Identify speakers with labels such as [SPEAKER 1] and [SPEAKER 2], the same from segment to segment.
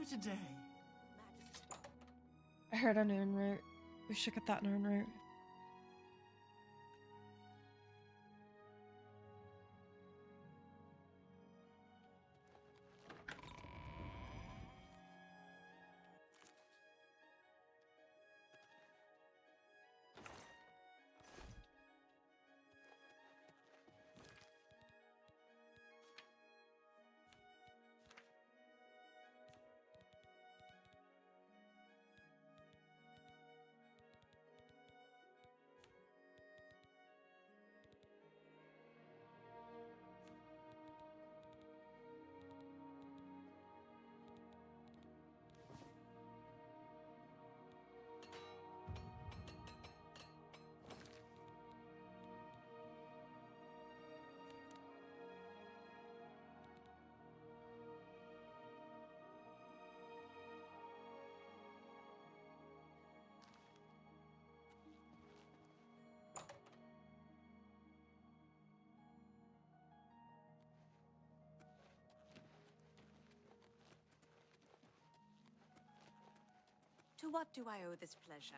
[SPEAKER 1] do today?
[SPEAKER 2] I heard an en route. We should get that en route.
[SPEAKER 3] To what do I owe this pleasure?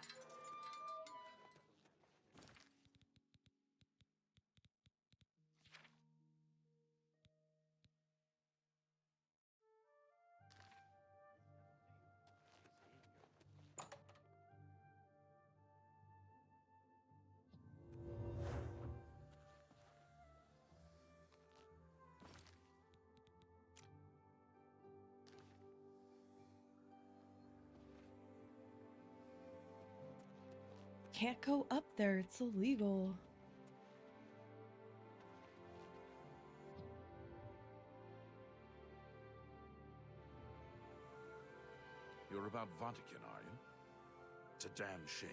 [SPEAKER 2] Can't go up there. It's illegal.
[SPEAKER 4] You're about Vatican, are you? It's a damn shame.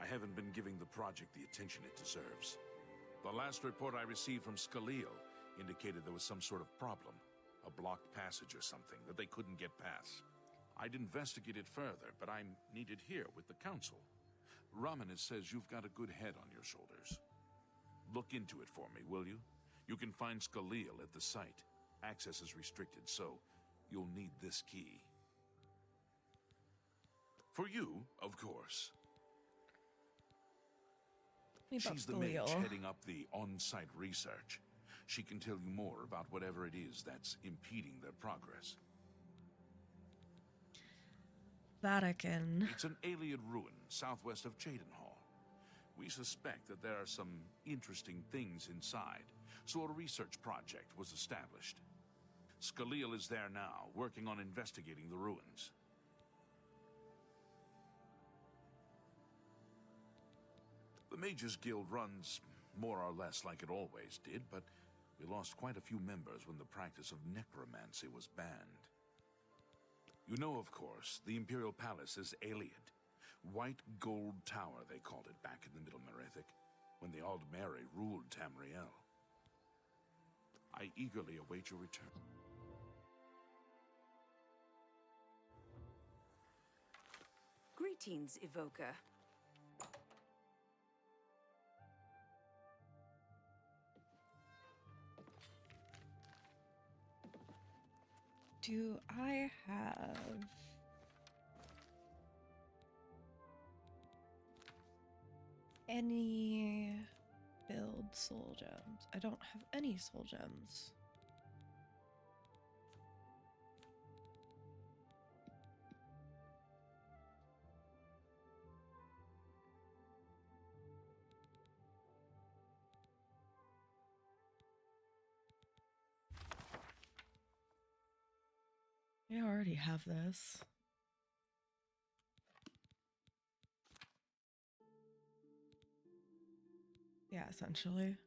[SPEAKER 4] I haven't been giving the project the attention it deserves. The last report I received from Scaleel indicated there was some sort of problem. A blocked passage or something that they couldn't get past. I'd investigate it further, but I'm needed here with the council. Ramanis says you've got a good head on your shoulders. Look into it for me, will you? You can find Scaleel at the site. Access is restricted, so you'll need this key. For you, of course. She's the mage heading up the on-site research. She can tell you more about whatever it is that's impeding their progress.
[SPEAKER 2] Vatican.
[SPEAKER 4] It's an alien ruin southwest of Cheydinhall. We suspect that there are some interesting things inside, so a research project was established. Scaleel is there now, working on investigating the ruins. The Mages Guild runs more or less like it always did, but we lost quite a few members when the practice of necromancy was banned. You know, of course, the Imperial Palace is Ayleid. White Gold Tower, they called it back in the Middle Merethic, when the Aldmeri ruled Tamriel. I eagerly await your return.
[SPEAKER 3] Greetings, Evoker.
[SPEAKER 2] Do I have any build soul gems? I don't have any soul gems. I already have this. Yeah, essentially.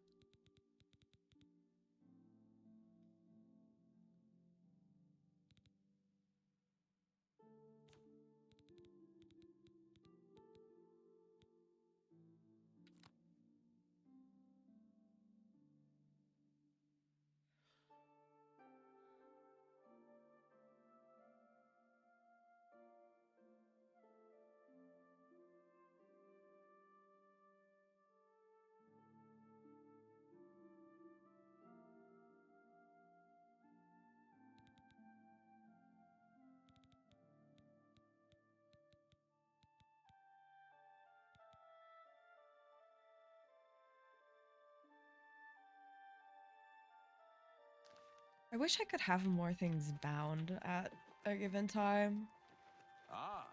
[SPEAKER 2] I wish I could have more things bound at a given time.
[SPEAKER 4] Ah,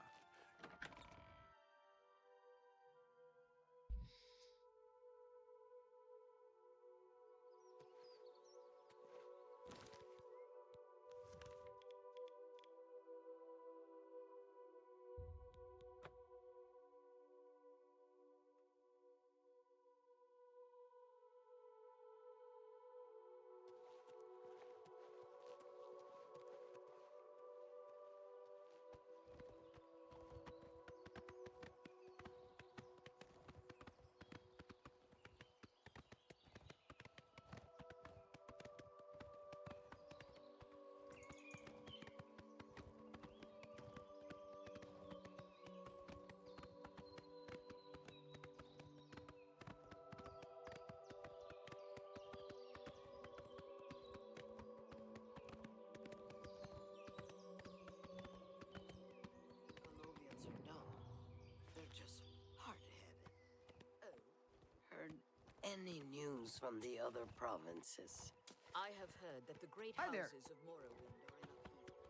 [SPEAKER 1] Colovians are dumb. They're just hard-headed. Oh, heard any news from the other provinces?
[SPEAKER 3] I have heard that the great
[SPEAKER 1] Hi there.
[SPEAKER 3] houses of Morrowind are in upheaval.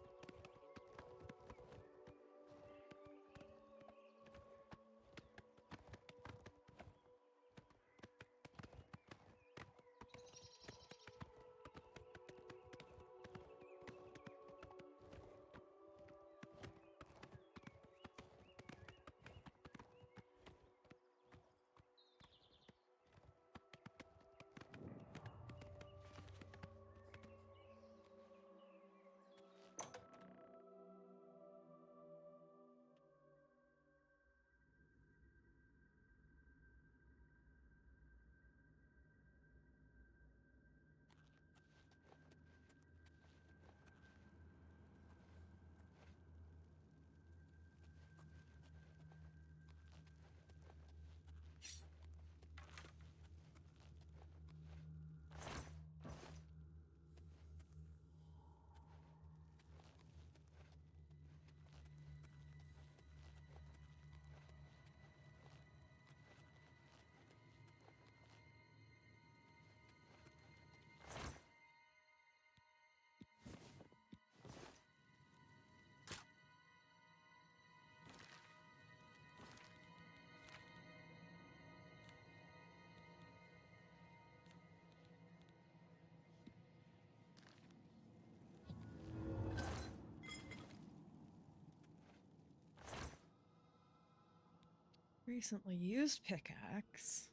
[SPEAKER 2] Recently used pickaxe.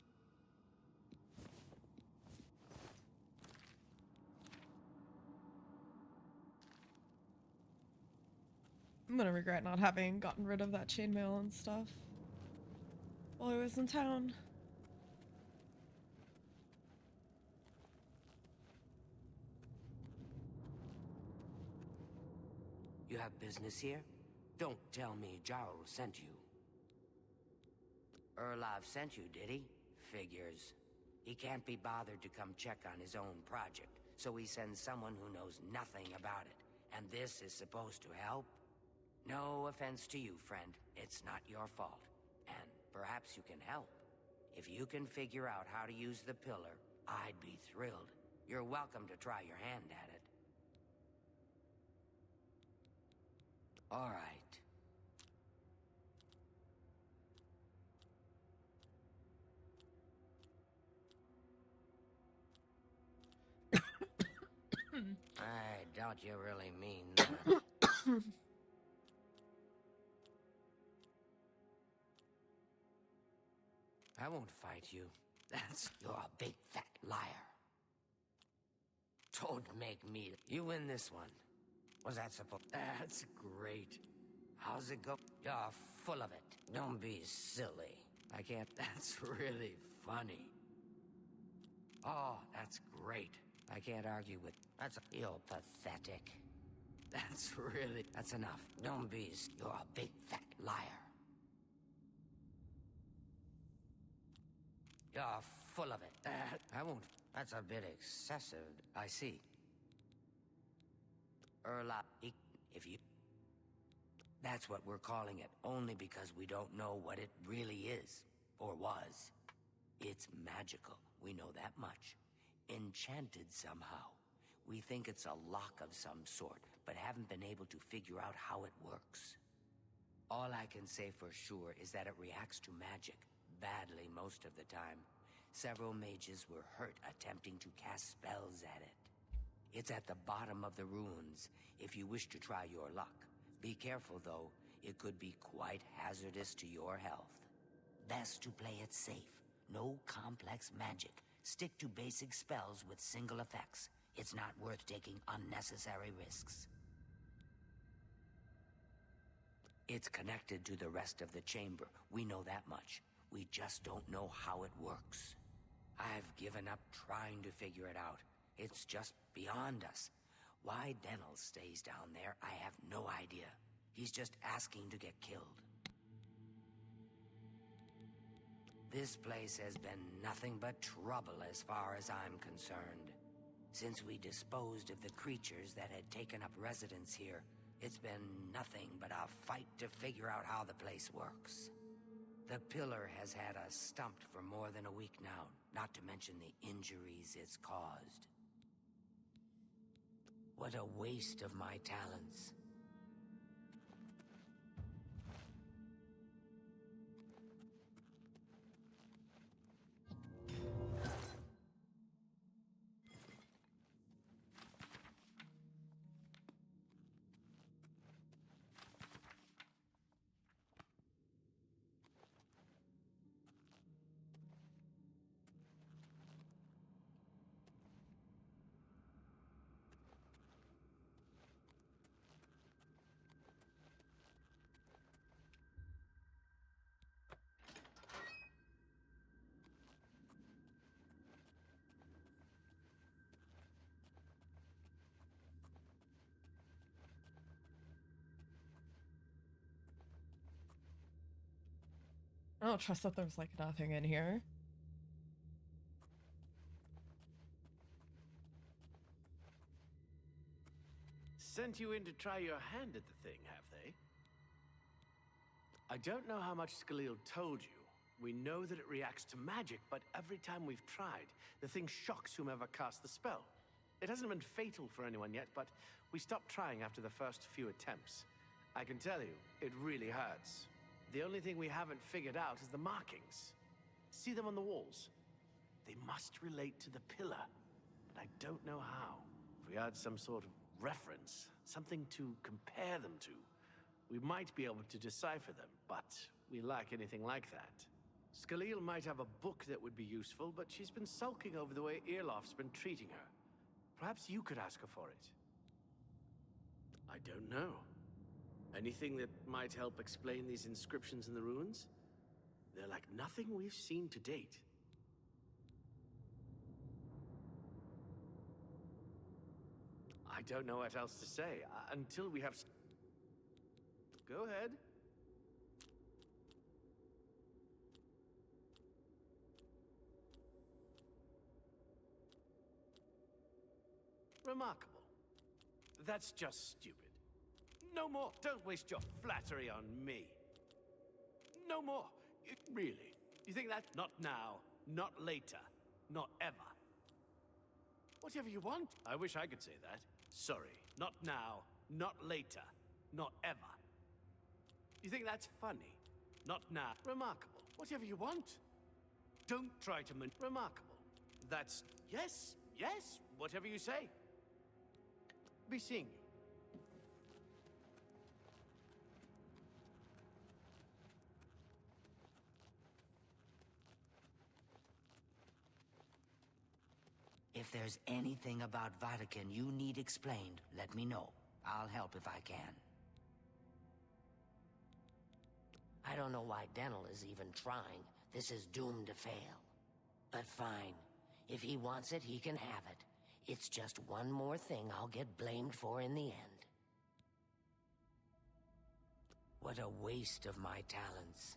[SPEAKER 2] I'm gonna regret not having gotten rid of that chainmail and stuff while I was in town.
[SPEAKER 1] You have business here? Don't tell me Jarl sent you. Erlav sent you, did he? Figures. He can't be bothered to come check on his own project, so he sends someone who knows nothing about it. And this is supposed to help? No offense to you, friend. It's not your fault. And perhaps you can help. If you can figure out how to use the pillar, I'd be thrilled. You're welcome to try your hand at it. All right. I doubt you really mean that. I won't fight you. You're a big fat liar. Don't make me. You win this one. Was that supposed? That's great. How's it go? You're full of it. Don't be silly. I can't. That's really funny. Oh, that's great. I can't argue with. You're pathetic. That's enough. Don't be. You're a big fat liar. You're full of it. I won't. That's a bit excessive. I see. Erla, if you... That's what we're calling it, only because we don't know what it really is, or was. It's magical, we know that much. Enchanted somehow. We think it's a lock of some sort, but haven't been able to figure out how it works. All I can say for sure is that it reacts to magic, badly most of the time. Several mages were hurt attempting to cast spells at it. It's at the bottom of the ruins, if you wish to try your luck. Be careful, though. It could be quite hazardous to your health. Best to play it safe. No complex magic. Stick to basic spells with single effects. It's not worth taking unnecessary risks. It's connected to the rest of the chamber. We know that much. We just don't know how it works. I've given up trying to figure it out. It's just beyond us. Why Denel stays down there, I have no idea. He's just asking to get killed. This place has been nothing but trouble as far as I'm concerned. Since we disposed of the creatures that had taken up residence here, it's been nothing but a fight to figure out how the place works. The pillar has had us stumped for more than a week now, not to mention the injuries it's caused. What a waste of my talents.
[SPEAKER 2] I don't trust that there's like nothing in here.
[SPEAKER 5] Sent you in to try your hand at the thing, have they? I don't know how much Skalil told you. We know that it reacts to magic, but every time we've tried, the thing shocks whomever casts the spell. It hasn't been fatal for anyone yet, but we stopped trying after the first few attempts. I can tell you, it really hurts. The only thing we haven't figured out is the markings. See them on the walls? They must relate to the pillar, but I don't know how. If we had some sort of reference, something to compare them to, we might be able to decipher them, but we lack anything like that. Skalil might have a book that would be useful, but she's been sulking over the way Irloff's been treating her. Perhaps you could ask her for it. I don't know. Anything that might help explain these inscriptions in the ruins? They're like nothing we've seen to date. I don't know what else to say, until we have... Go ahead. Remarkable. That's just stupid. No more. Don't waste your flattery on me. No more. Really? You think that? Not now, not later, not ever. Whatever you want. I wish I could say that. Sorry. Not now, not later, not ever. You think that's funny? Not now. Remarkable. Whatever you want. Don't try to remarkable. That's... Yes, yes, whatever you say. Be seeing you.
[SPEAKER 1] If there's anything about Vatican you need explained, let me know. I'll help if I can. I don't know why Denel is even trying. This is doomed to fail. But fine. If he wants it, he can have it. It's just one more thing I'll get blamed for in the end. What a waste of my talents.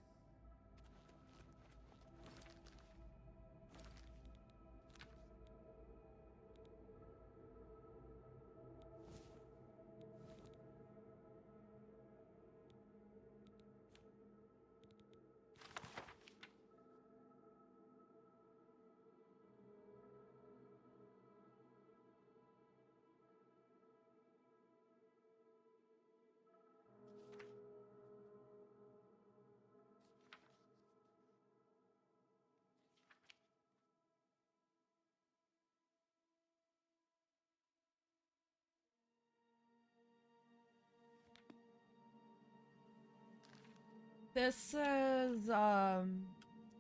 [SPEAKER 2] This is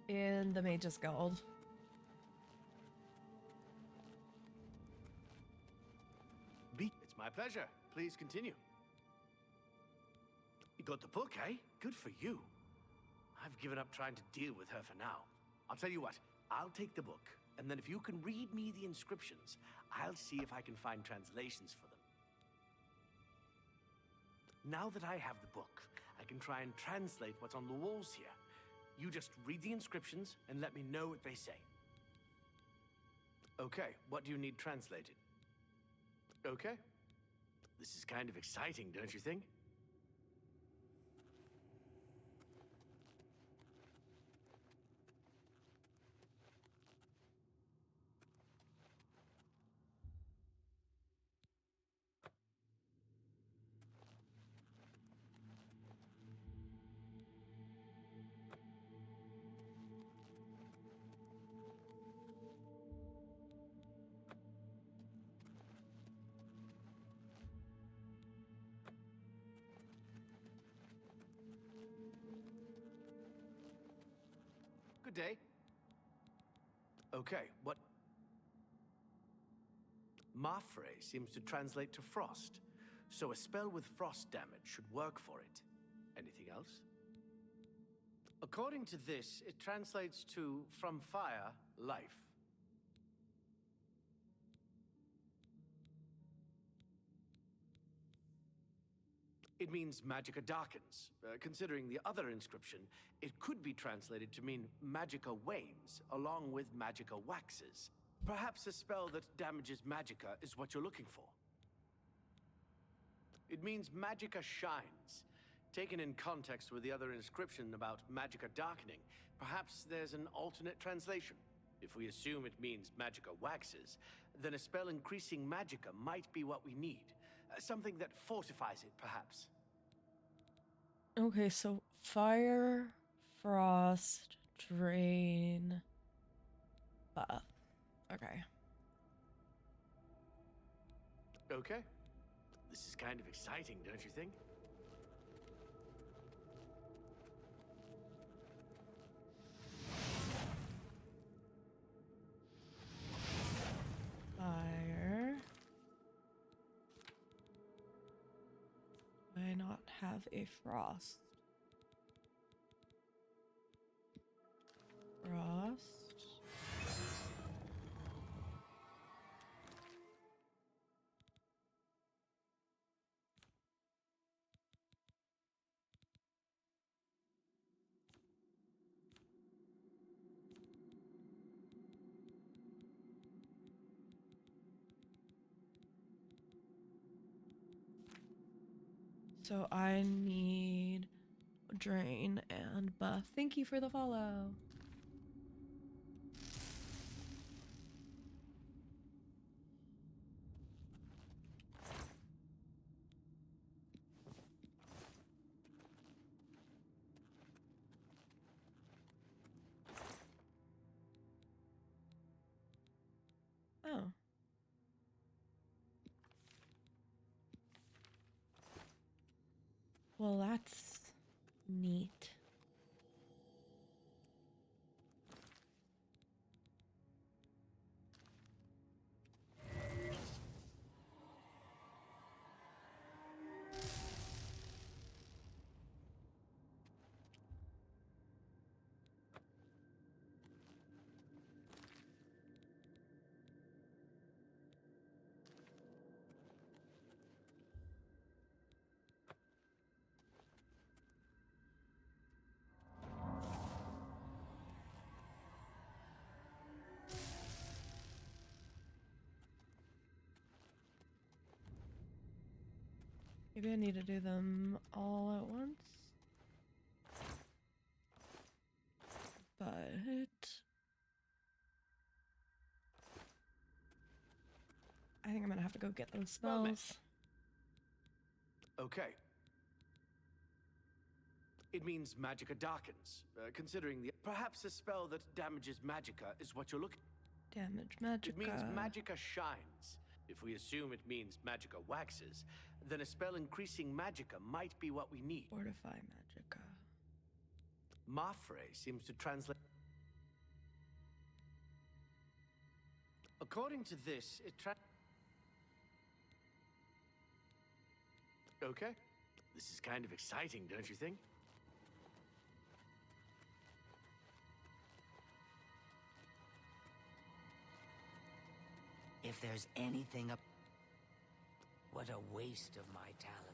[SPEAKER 2] in the Mages Guild.
[SPEAKER 5] It's my pleasure. Please continue. You got the book, eh? Good for you. I've given up trying to deal with her for now. I'll tell you what, I'll take the book, and then if you can read me the inscriptions, I'll see if I can find translations for them. Now that I have the book, I can try and translate what's on the walls here. You just read the inscriptions and let me know what they say. Okay, what do you need translated? Okay. This is kind of exciting, don't you think? Good day. Okay, what? Mafre seems to translate to frost, so a spell with frost damage should work for it. Anything else? According to this, it translates to from fire, life. It means magicka darkens. Considering the other inscription, it could be translated to mean magicka wanes, along with magicka waxes. Perhaps a spell that damages magicka is what you're looking for. It means magicka shines. Taken in context with the other inscription about magicka darkening, perhaps there's an alternate translation. If we assume it means magicka waxes, then a spell increasing magicka might be what we need. Something that fortifies it, perhaps.
[SPEAKER 2] Okay, so fire, frost, drain, buff. Okay.
[SPEAKER 5] Okay. This is kind of exciting, don't you think?
[SPEAKER 2] Fire. Why not have a frost? Frost. So I need drain and buff. Thank you for the follow. Oh. Well, that's neat. Maybe I need to do them all at once. But I think I'm gonna have to go get those
[SPEAKER 5] Well met.
[SPEAKER 2] spells.
[SPEAKER 5] Okay. It means magicka darkens. Considering the... Perhaps a spell that damages magicka is what you're looking...
[SPEAKER 2] Damage magicka.
[SPEAKER 5] It means magicka shines. If we assume it means magicka waxes, then a spell increasing magicka might be what we need.
[SPEAKER 2] Fortify magicka.
[SPEAKER 5] Mafre seems to translate. According to this, it Okay. This is kind of exciting, don't you think?
[SPEAKER 1] If there's anything up... What a waste of my talents.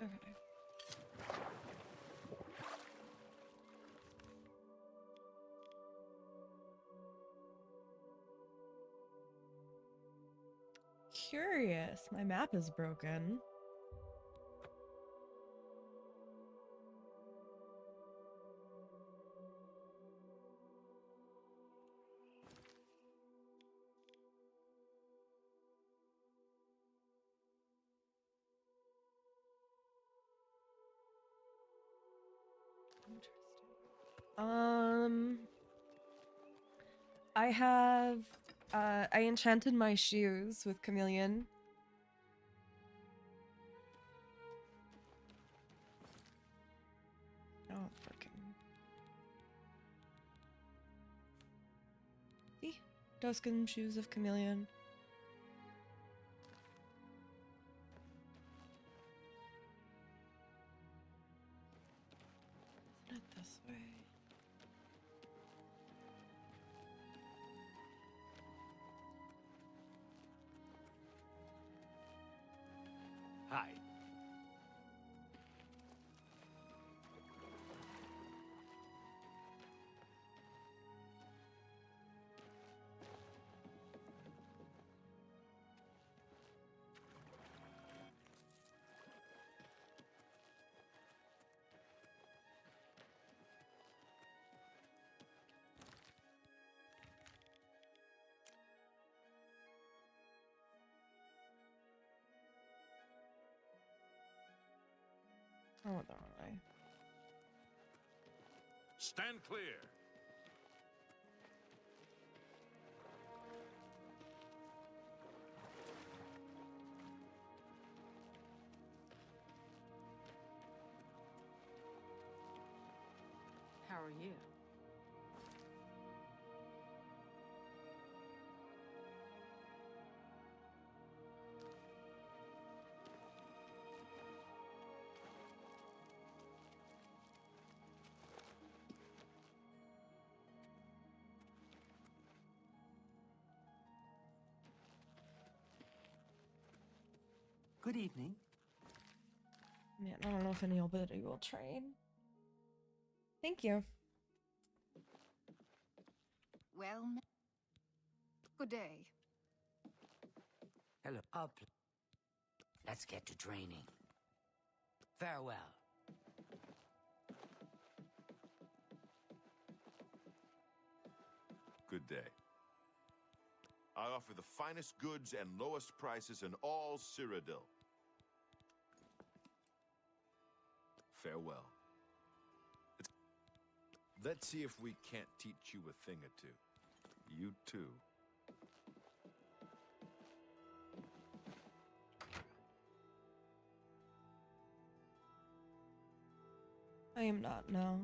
[SPEAKER 2] Okay. Curious. My map is broken. Interesting. I have I enchanted my shoes with chameleon. Oh, freaking. See? Duskin shoes of chameleon. Isn't it this way?
[SPEAKER 5] Hi.
[SPEAKER 2] I went the wrong way.
[SPEAKER 4] Stand clear.
[SPEAKER 3] How are you?
[SPEAKER 1] Good evening.
[SPEAKER 2] Man, I don't know if anybody will train. Thank you.
[SPEAKER 6] Well, good day.
[SPEAKER 1] Hello. Up. Let's get to training. Farewell.
[SPEAKER 7] Good day. I offer the finest goods and lowest prices in all Cyrodiil. Farewell. Let's see if we can't teach you a thing or two. You too.
[SPEAKER 2] I am not, no.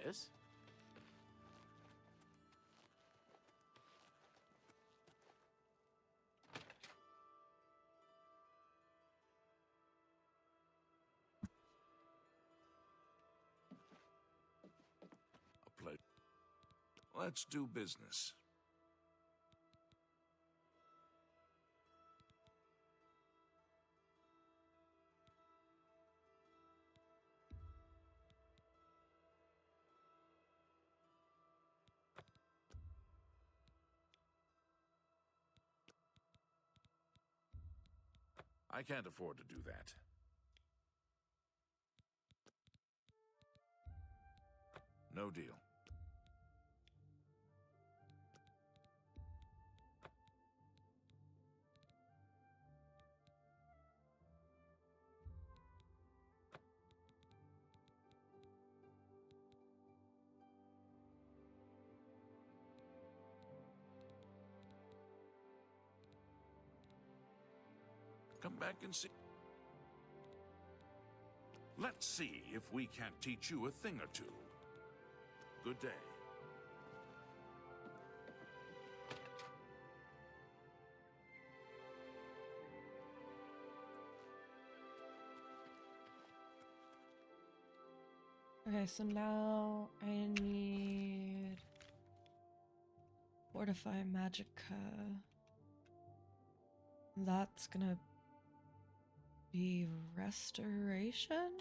[SPEAKER 5] curious.
[SPEAKER 4] A pleasure. Let's do business. I can't afford to do that. No deal. Come back and see. Let's see if we can't teach you a thing or two. Good day.
[SPEAKER 2] Okay, so now I need Fortify Magicka. That's gonna be Restoration?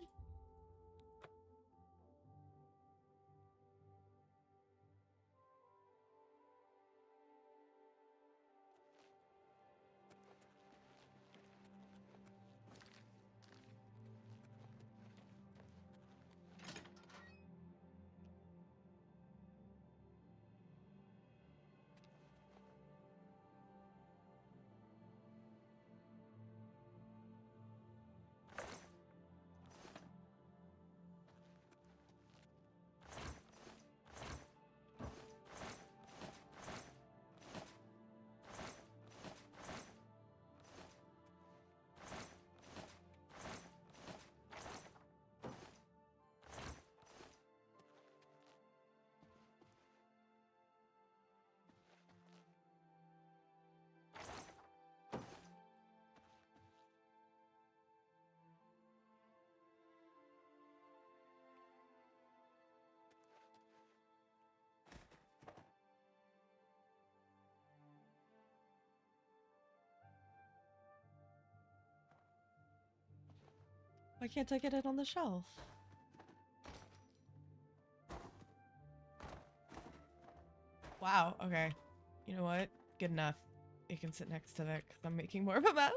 [SPEAKER 2] Why can't I get it on the shelf? Wow, okay. You know what? Good enough. It can sit next to it because I'm making more of a mess.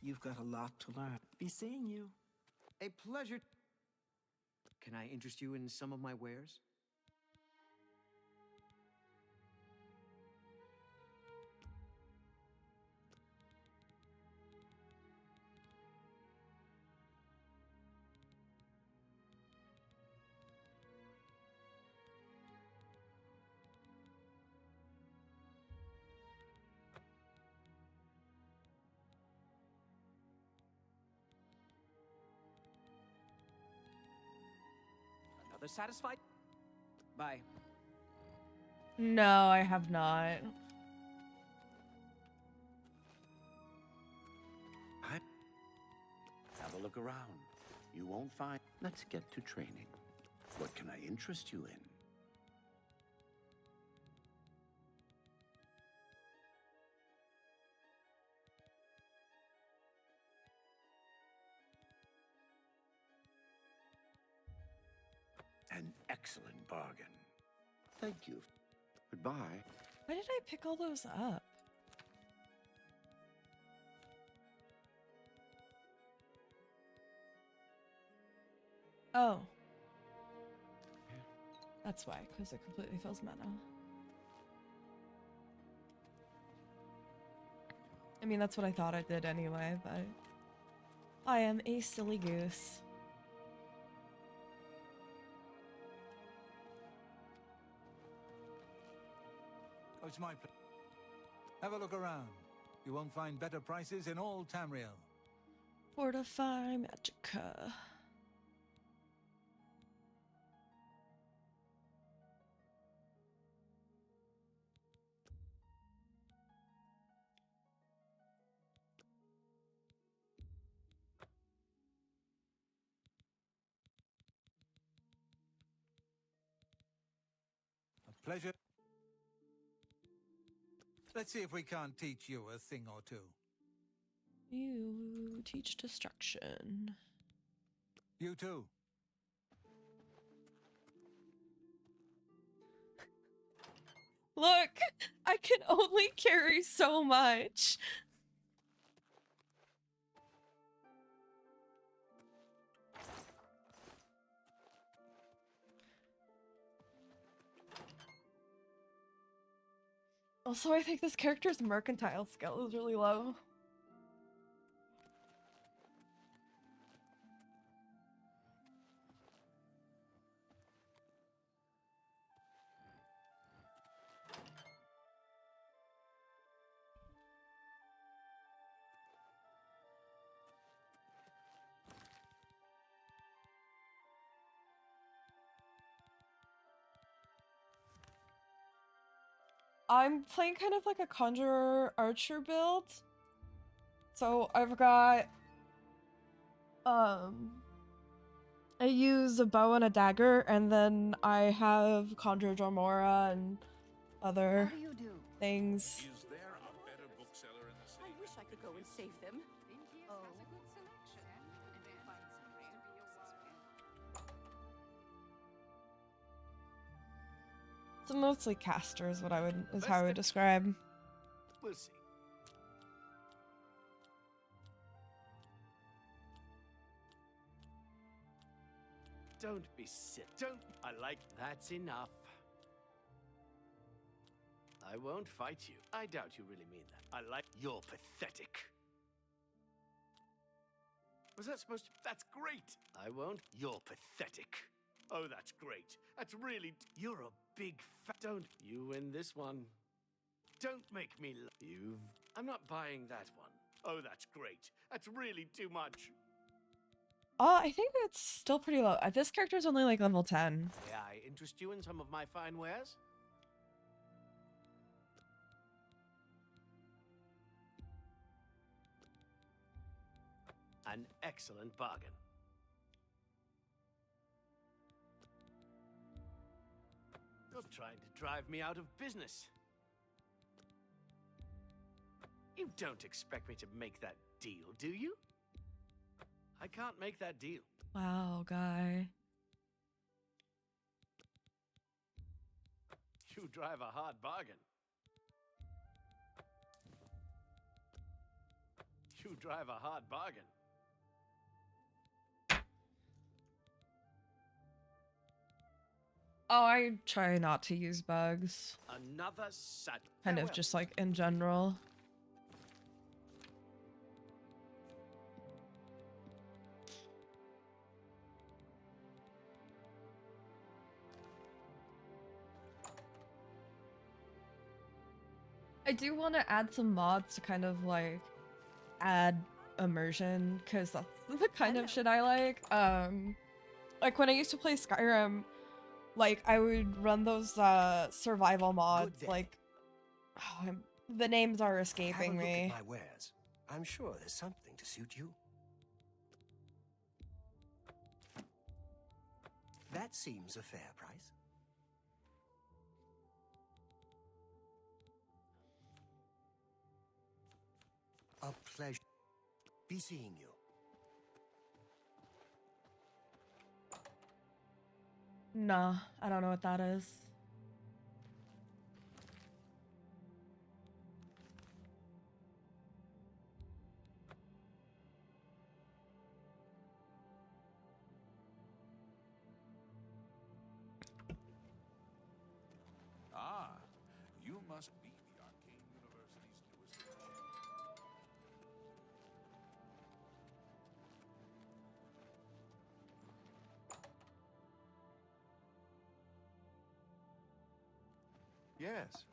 [SPEAKER 8] You've got a lot to learn. Be seeing you.
[SPEAKER 9] A pleasure. Can I interest you in some of my wares? Another satisfied? Bye.
[SPEAKER 2] No, I have not.
[SPEAKER 10] Have a look around. You won't find... Let's get to training. What can I interest you in? An excellent bargain. Thank you. Goodbye.
[SPEAKER 2] Why did I pick all those up? Oh. That's why, because it completely fills mana. I mean, that's what I thought it did anyway, but I am a silly goose.
[SPEAKER 11] Oh, it's my pleasure. Have a look around. You won't find better prices in all Tamriel.
[SPEAKER 2] Fortify Magica.
[SPEAKER 11] A pleasure. Let's see if we can't teach you a thing or two.
[SPEAKER 2] You teach destruction.
[SPEAKER 11] You too.
[SPEAKER 2] Look, I can only carry so much. Also, I think this character's mercantile skill is really low. I'm playing kind of like a conjurer archer build. So I've got I use a bow and a dagger, and then I have conjure Jormora and other
[SPEAKER 6] How do you do?
[SPEAKER 2] things.
[SPEAKER 4] Is there a better bookseller in the city?
[SPEAKER 3] I wish I could go and save them. Oh.
[SPEAKER 2] So mostly caster is what is how I would describe.
[SPEAKER 5] We'll see. Don't be sick. Don't. I like. That's enough. I won't fight you. I doubt you really mean that. I like. You're pathetic. Was that supposed to? That's great. I won't. You're pathetic. Oh, that's great. That's really. You're a big fat. Don't. You win this one. Don't make me. You've. I'm not buying that one. Oh, that's great. That's really too much.
[SPEAKER 2] I think it's still pretty low. This character's only like level 10.
[SPEAKER 5] May I interest you in some of my fine wares? An excellent bargain. You're trying to drive me out of business. You don't expect me to make that deal, do you? I can't make that deal.
[SPEAKER 2] Wow, guy.
[SPEAKER 5] You drive a hard bargain. You drive a hard bargain.
[SPEAKER 2] Oh, I try not to use bugs.
[SPEAKER 5] Another sad.
[SPEAKER 2] Kind of just like in general. I do want to add some mods to kind of like add immersion, because that's the kind of shit I like when I used to play Skyrim, like I would run those survival mods, like the names are escaping
[SPEAKER 12] Have a look
[SPEAKER 2] me.
[SPEAKER 12] at my wares. I'm sure there's something to suit you. That seems a fair price. A pleasure be seeing you.
[SPEAKER 2] Nah, I don't know what that is.
[SPEAKER 4] Ah, you must be the Arcane University's newest.
[SPEAKER 7] Yes.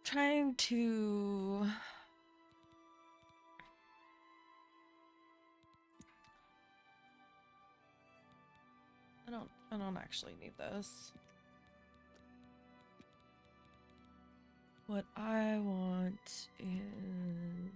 [SPEAKER 2] Trying to... I don't actually need this. What I want is...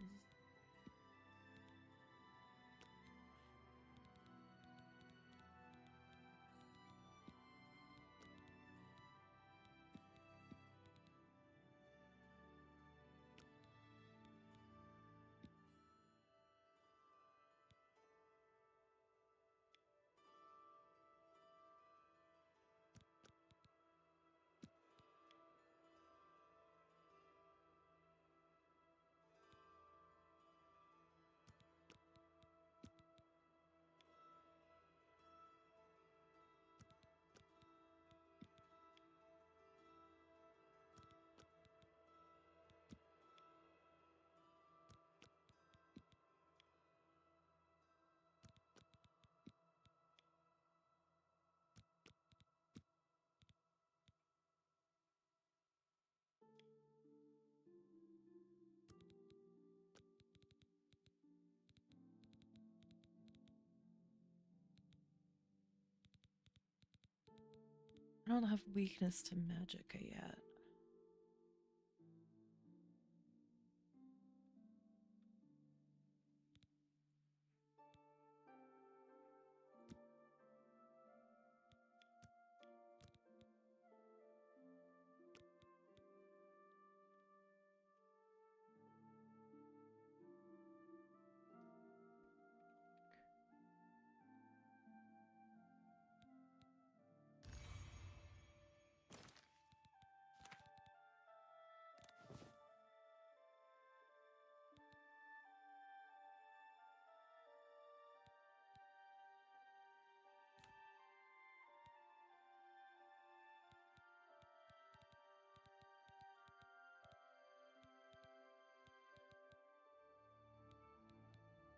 [SPEAKER 2] I don't have weakness to magicka yet.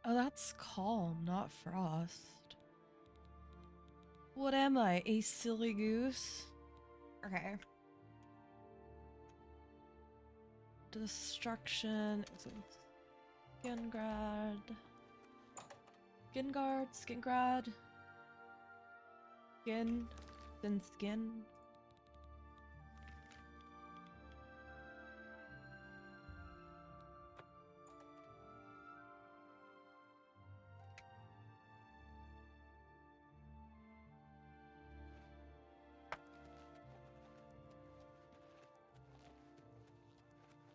[SPEAKER 2] Oh, that's calm, not frost. What am I, a silly goose? Okay. Destruction is a Skingrad. Skingrad. Skin. Then skin.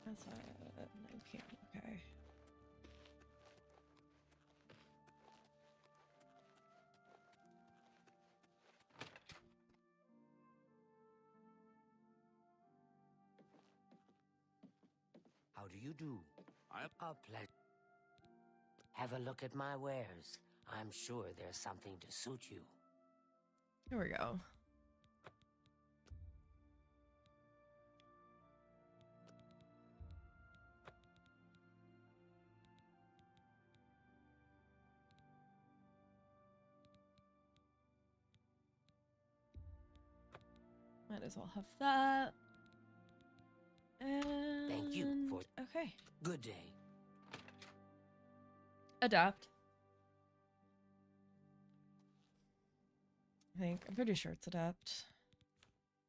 [SPEAKER 2] That's a 19, okay.
[SPEAKER 1] How do you do?
[SPEAKER 4] I...
[SPEAKER 1] A pleasure. Have a look at my wares. I'm sure there's something to suit you.
[SPEAKER 2] Here we go. Might as well have that. And
[SPEAKER 1] Thank you for...
[SPEAKER 2] Okay.
[SPEAKER 1] Good day.
[SPEAKER 2] Adapt. I'm pretty sure it's adapt.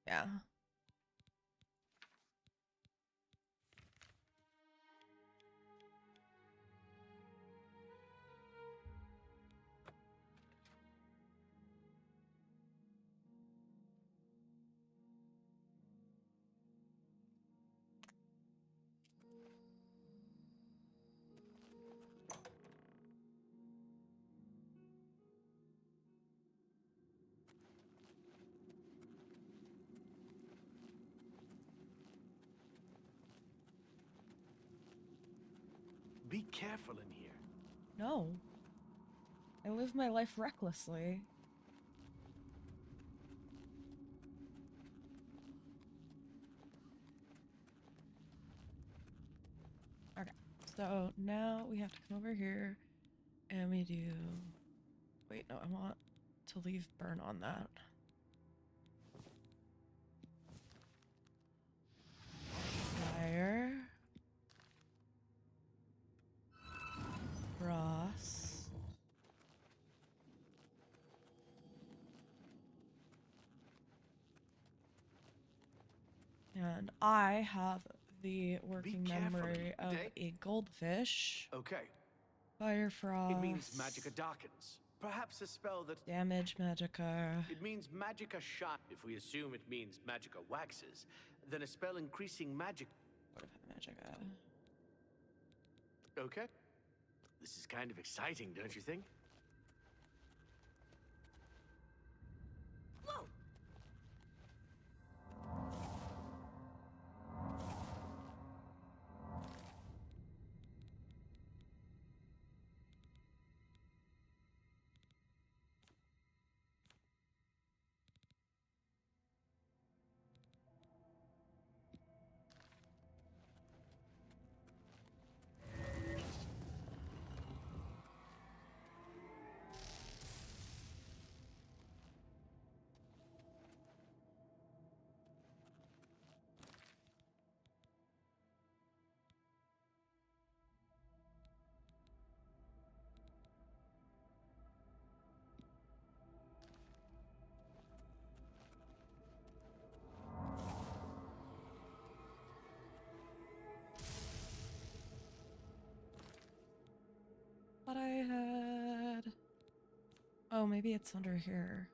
[SPEAKER 2] Yeah.
[SPEAKER 5] Be careful in here.
[SPEAKER 2] No. I live my life recklessly. Okay. So now we have to come over here and we do... Wait, no, I want to leave burn on that. Fire. Ross. And I have the working memory of a goldfish.
[SPEAKER 5] Okay.
[SPEAKER 2] Fire frost.
[SPEAKER 5] It means magicka darkens. Perhaps a spell that...
[SPEAKER 2] Damage magicka.
[SPEAKER 5] It means magicka shot. If we assume it means magicka waxes, then a spell increasing magic...
[SPEAKER 2] What if magicka?
[SPEAKER 5] Okay. This is kind of exciting, don't you think?
[SPEAKER 3] Whoa!
[SPEAKER 2] Thought I had... Oh, maybe it's under here.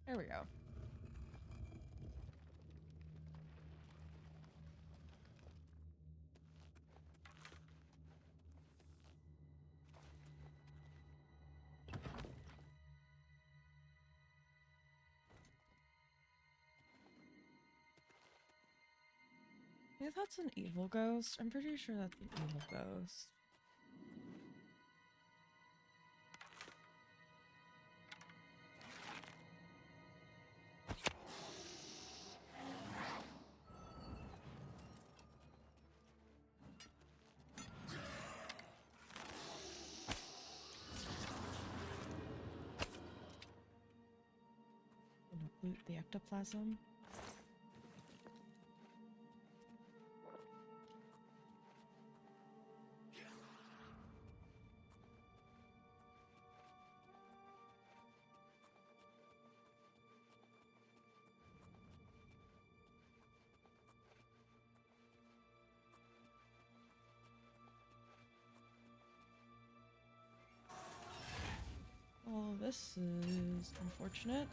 [SPEAKER 2] There we go. Maybe that's an evil ghost. I'm pretty sure that's an evil ghost. Loot the ectoplasm. This is unfortunate.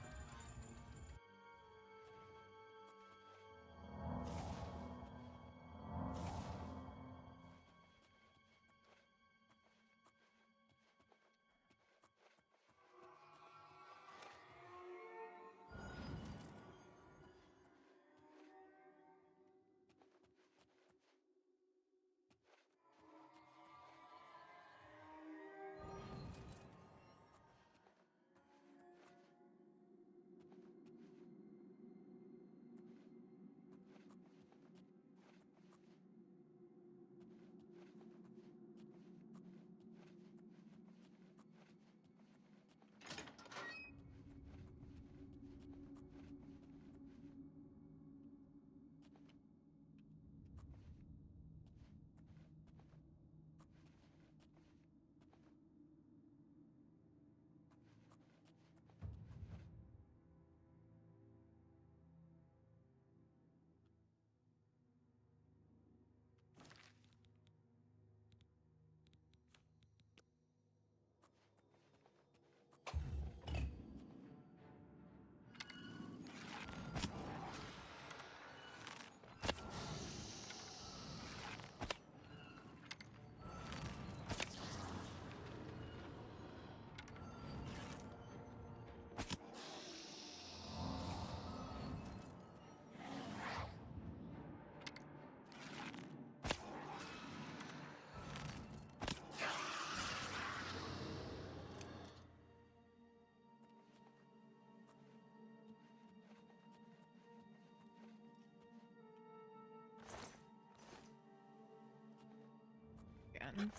[SPEAKER 2] Again.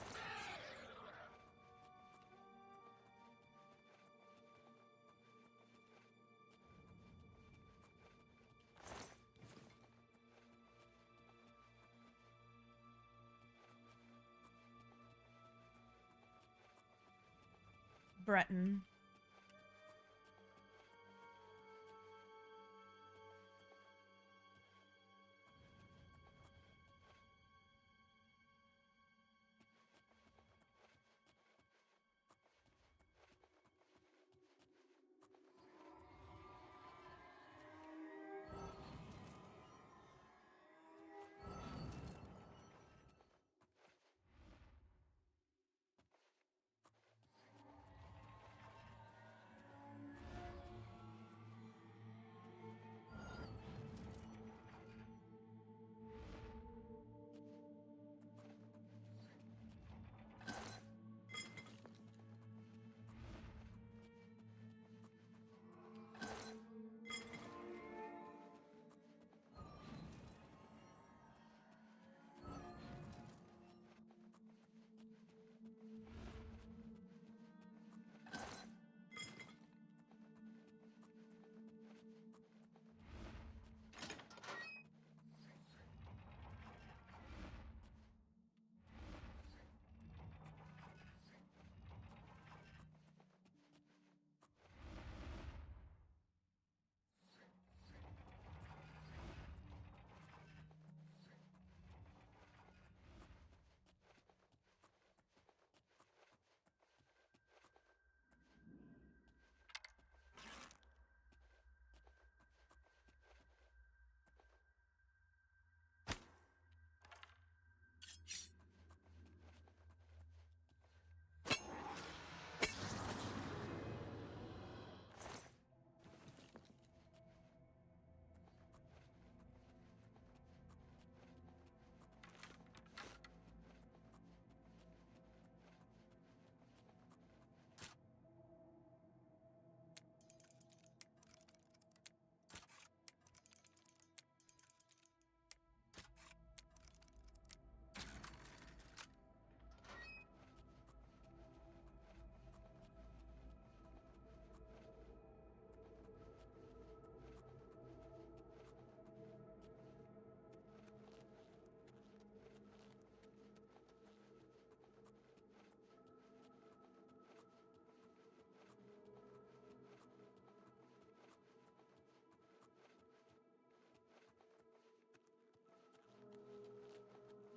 [SPEAKER 2] Breton.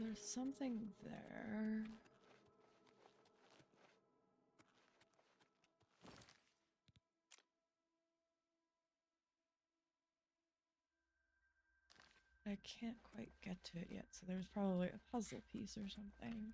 [SPEAKER 2] There's something there. I can't quite get to it yet, so there's probably a puzzle piece or something.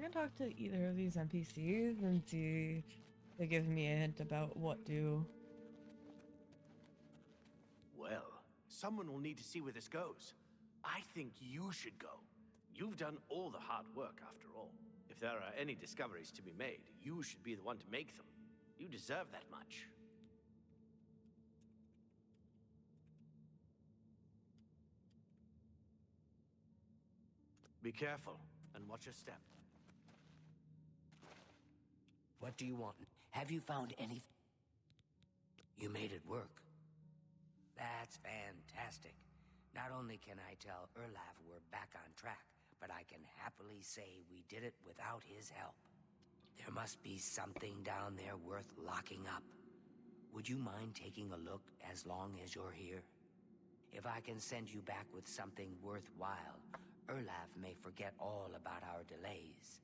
[SPEAKER 2] I can talk to either of these NPCs and see if they give me a hint about what do.
[SPEAKER 5] Well, someone will need to see where this goes. I think you should go. You've done all the hard work, after all. If there are any discoveries to be made, you should be the one to make them. You deserve that much. Be careful, and watch your step.
[SPEAKER 1] What do you want? Have you found anything? You made it work. That's fantastic. Not only can I tell Erlaf we're back on track, but I can happily say we did it without his help. There must be something down there worth locking up. Would you mind taking a look as long as you're here? If I can send you back with something worthwhile, Erlaf may forget all about our delays.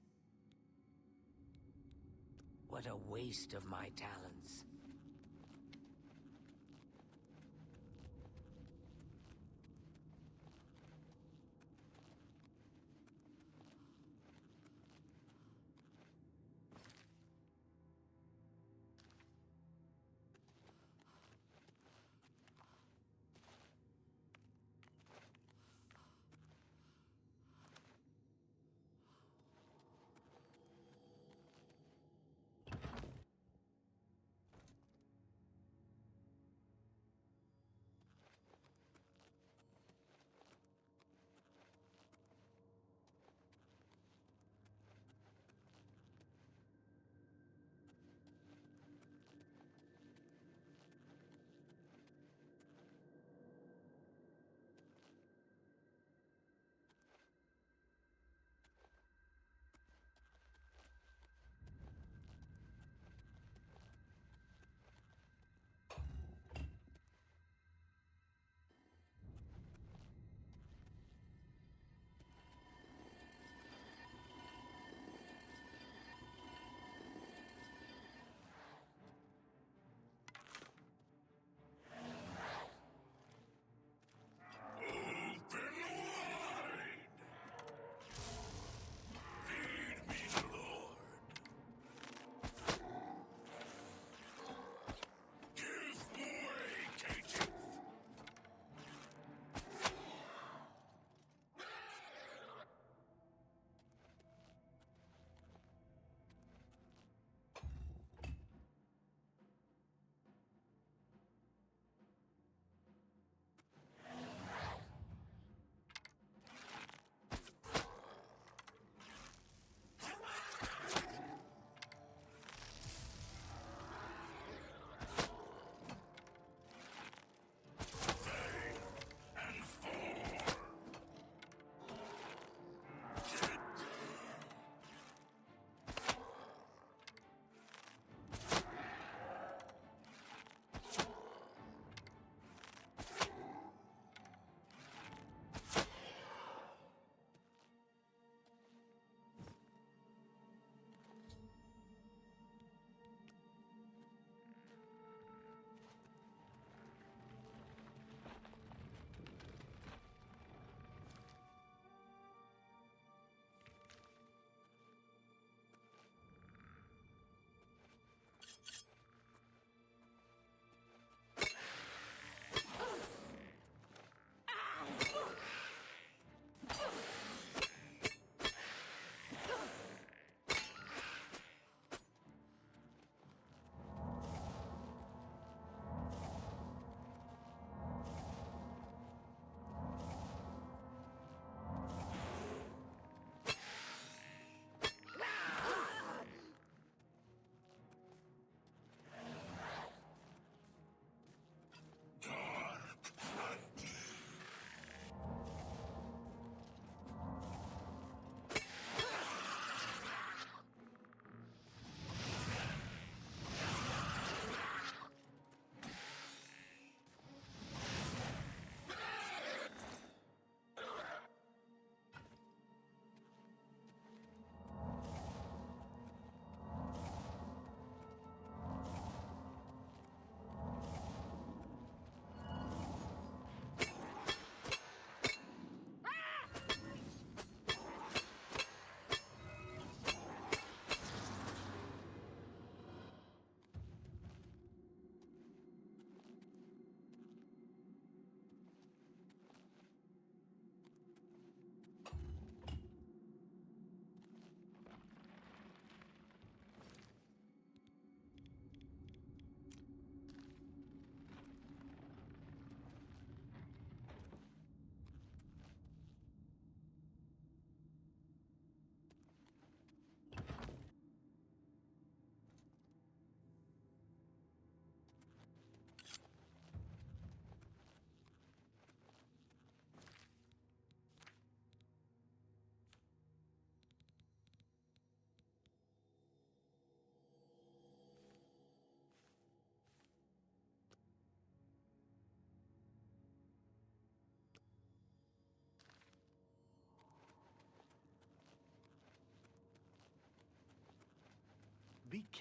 [SPEAKER 1] What a waste of my talents.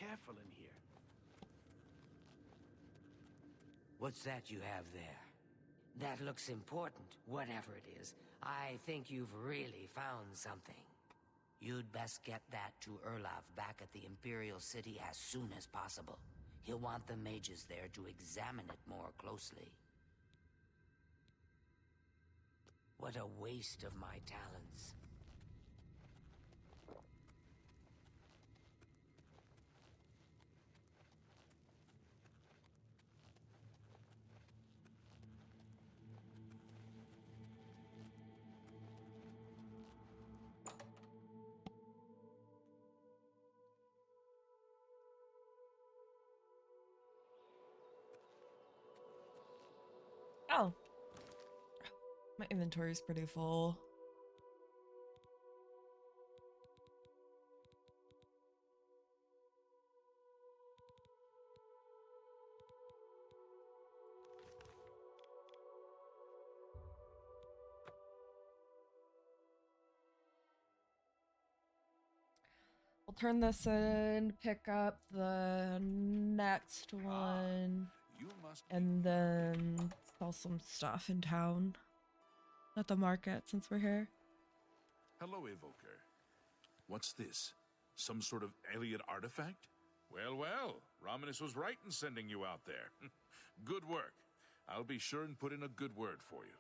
[SPEAKER 5] careful in here.
[SPEAKER 1] What's that you have there? That looks important, whatever it is. I think you've really found something. You'd best get that to Erlaf back at the Imperial City as soon as possible. He'll want the mages there to examine it more closely. What a waste of my talents.
[SPEAKER 2] Oh. My inventory's pretty full. We'll turn this in, pick up the next one, and then sell some stuff in town. At the market, since we're here.
[SPEAKER 4] Hello, Evoker. What's this? Some sort of alien artifact? Well, well, Romanus was right in sending you out there. Good work. I'll be sure and put in a good word for you.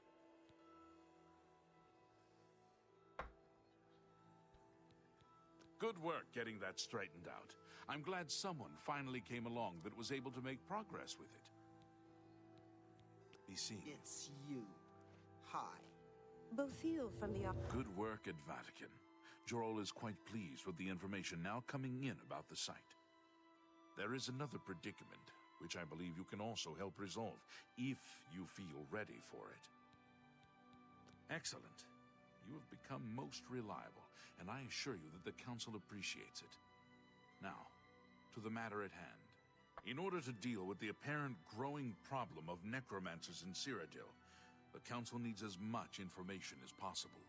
[SPEAKER 4] Good work getting that straightened out. I'm glad someone finally came along that was able to make progress with it. Be seen.
[SPEAKER 12] It's you. Hi.
[SPEAKER 3] Bothil from the...
[SPEAKER 4] Good work at Vatican. Jorol is quite pleased with the information now coming in about the site. There is another predicament, which I believe you can also help resolve, if you feel ready for it. Excellent. You have become most reliable, and I assure you that the Council appreciates it. Now, to the matter at hand. In order to deal with the apparent growing problem of necromancers in Cyrodiil, the Council needs as much information as possible.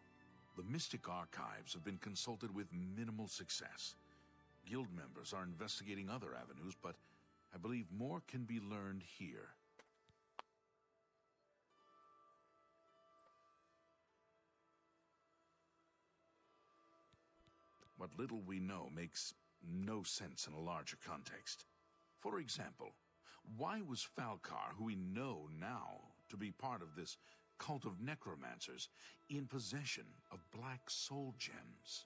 [SPEAKER 4] The Mystic Archives have been consulted with minimal success. Guild members are investigating other avenues, but I believe more can be learned here. What little we know makes no sense in a larger context. For example, why was Falcar, who we know now to be part of this cult of necromancers, in possession of black soul gems?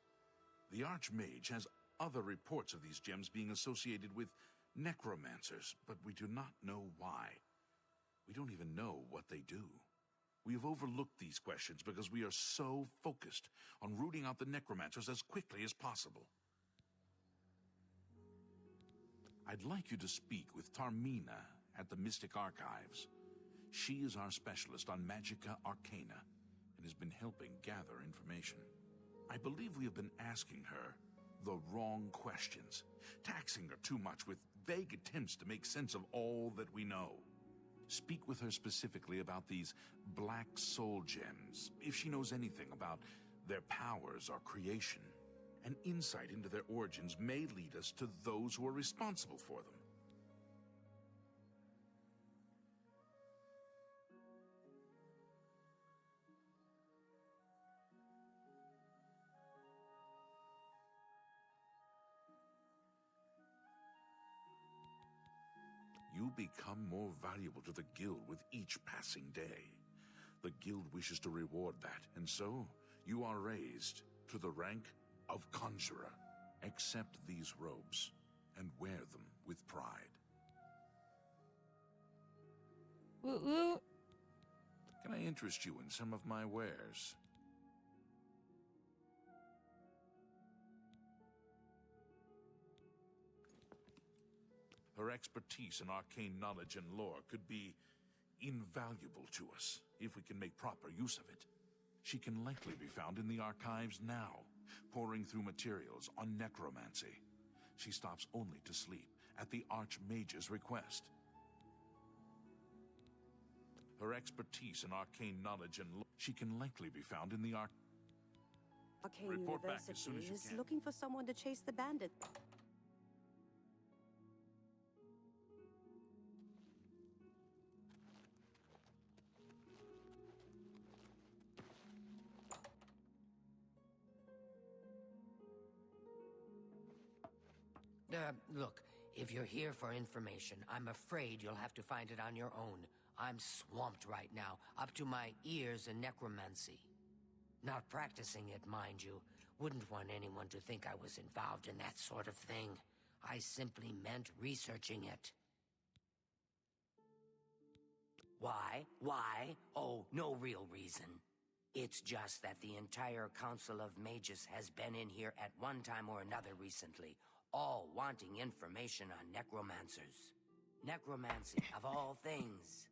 [SPEAKER 4] The Archmage has other reports of these gems being associated with necromancers, but we do not know why. We don't even know what they do. We have overlooked these questions because we are so focused on rooting out the necromancers as quickly as possible. I'd like you to speak with Tarmina at the Mystic Archives. She is our specialist on Magica Arcana and has been helping gather information. I believe we have been asking her the wrong questions, taxing her too much with vague attempts to make sense of all that we know. Speak with her specifically about these black soul gems, if she knows anything about their powers or creation. An insight into their origins may lead us to those who are responsible for them. You become more valuable to the Guild with each passing day. The Guild wishes to reward that, and so you are raised to the rank of conjurer. Accept these robes and wear them with pride.
[SPEAKER 2] Woot woot.
[SPEAKER 4] Can I interest you in some of my wares? Her expertise in arcane knowledge and lore could be invaluable to us if we can make proper use of it. She can likely be found in the archives now, poring through materials on necromancy. She stops only to sleep at the Archmage's request. Her expertise in arcane knowledge and lore, she can likely be found in the
[SPEAKER 3] Arcane
[SPEAKER 4] Report back as
[SPEAKER 3] University
[SPEAKER 4] soon as you
[SPEAKER 3] is
[SPEAKER 4] can.
[SPEAKER 3] looking for someone to chase the bandit.
[SPEAKER 1] Look, if you're here for information, I'm afraid you'll have to find it on your own. I'm swamped right now, up to my ears in necromancy. Not practicing it, mind you. Wouldn't want anyone to think I was involved in that sort of thing. I simply meant researching it. Why? Why? Oh, no real reason. It's just that the entire Council of Mages has been in here at one time or another recently, all wanting information on necromancers. Necromancy, of all things.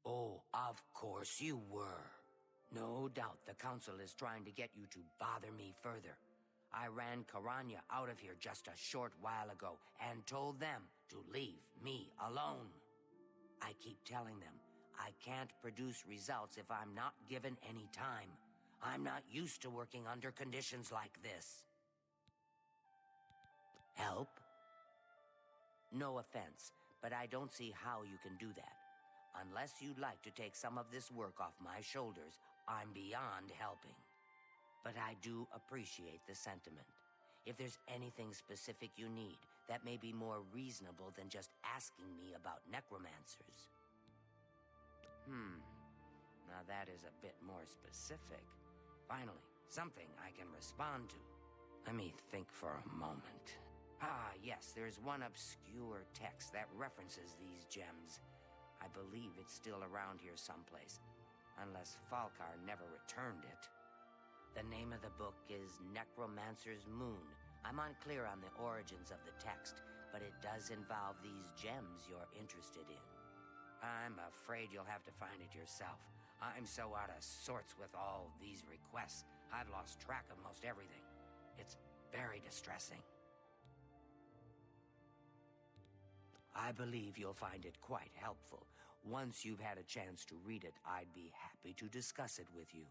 [SPEAKER 1] Oh, of course you were. No doubt the Council is trying to get you to bother me further. I ran Karanya out of here just a short while ago and told them to leave me alone. I keep telling them I can't produce results if I'm not given any time. I'm not used to working under conditions like this. Help? No offense, but I don't see how you can do that. Unless you'd like to take some of this work off my shoulders, I'm beyond helping. But I do appreciate the sentiment. If there's anything specific you need that may be more reasonable than just asking me about necromancers. Now that is a bit more specific. Finally, something I can respond to. Let me think for a moment. Ah, yes, there's one obscure text that references these gems. I believe it's still around here someplace, unless Falkar never returned it. The name of the book is Necromancer's Moon. I'm unclear on the origins of the text, but it does involve these gems you're interested in. I'm afraid you'll have to find it yourself. I'm so out of sorts with all these requests, I've lost track of most everything. It's very distressing. I believe you'll find it quite helpful. Once you've had a chance to read it, I'd be happy to discuss it with you.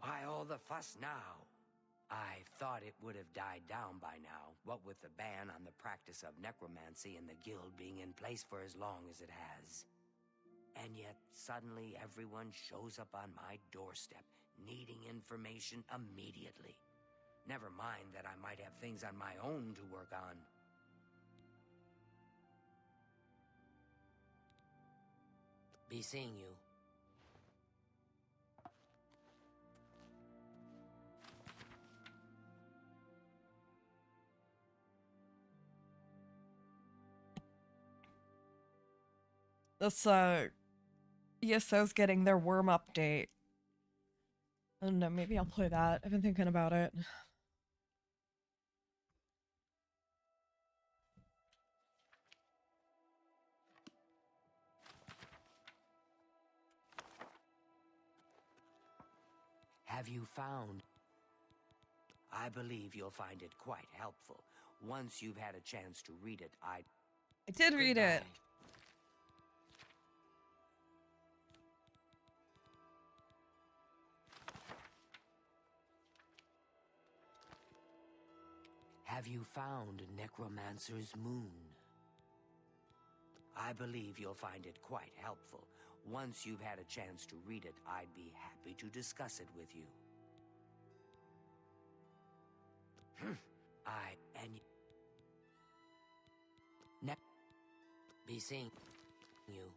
[SPEAKER 1] Why all the fuss now? I thought it would have died down by now, what with the ban on the practice of necromancy and the guild being in place for as long as it has. And yet, suddenly everyone shows up on my doorstep, needing information immediately. Never mind that I might have things on my own to work on. Be seeing you.
[SPEAKER 2] This, ESO's getting their worm update. I don't know, maybe I'll play that. I've been thinking about it.
[SPEAKER 1] Have you found? I believe you'll find it quite helpful. Once you've had a chance to read it, I
[SPEAKER 2] did read it.
[SPEAKER 1] Have you found Necromancer's Moon? I believe you'll find it quite helpful. Once you've had a chance to read it, I'd be happy to discuss it with you. Be seeing you.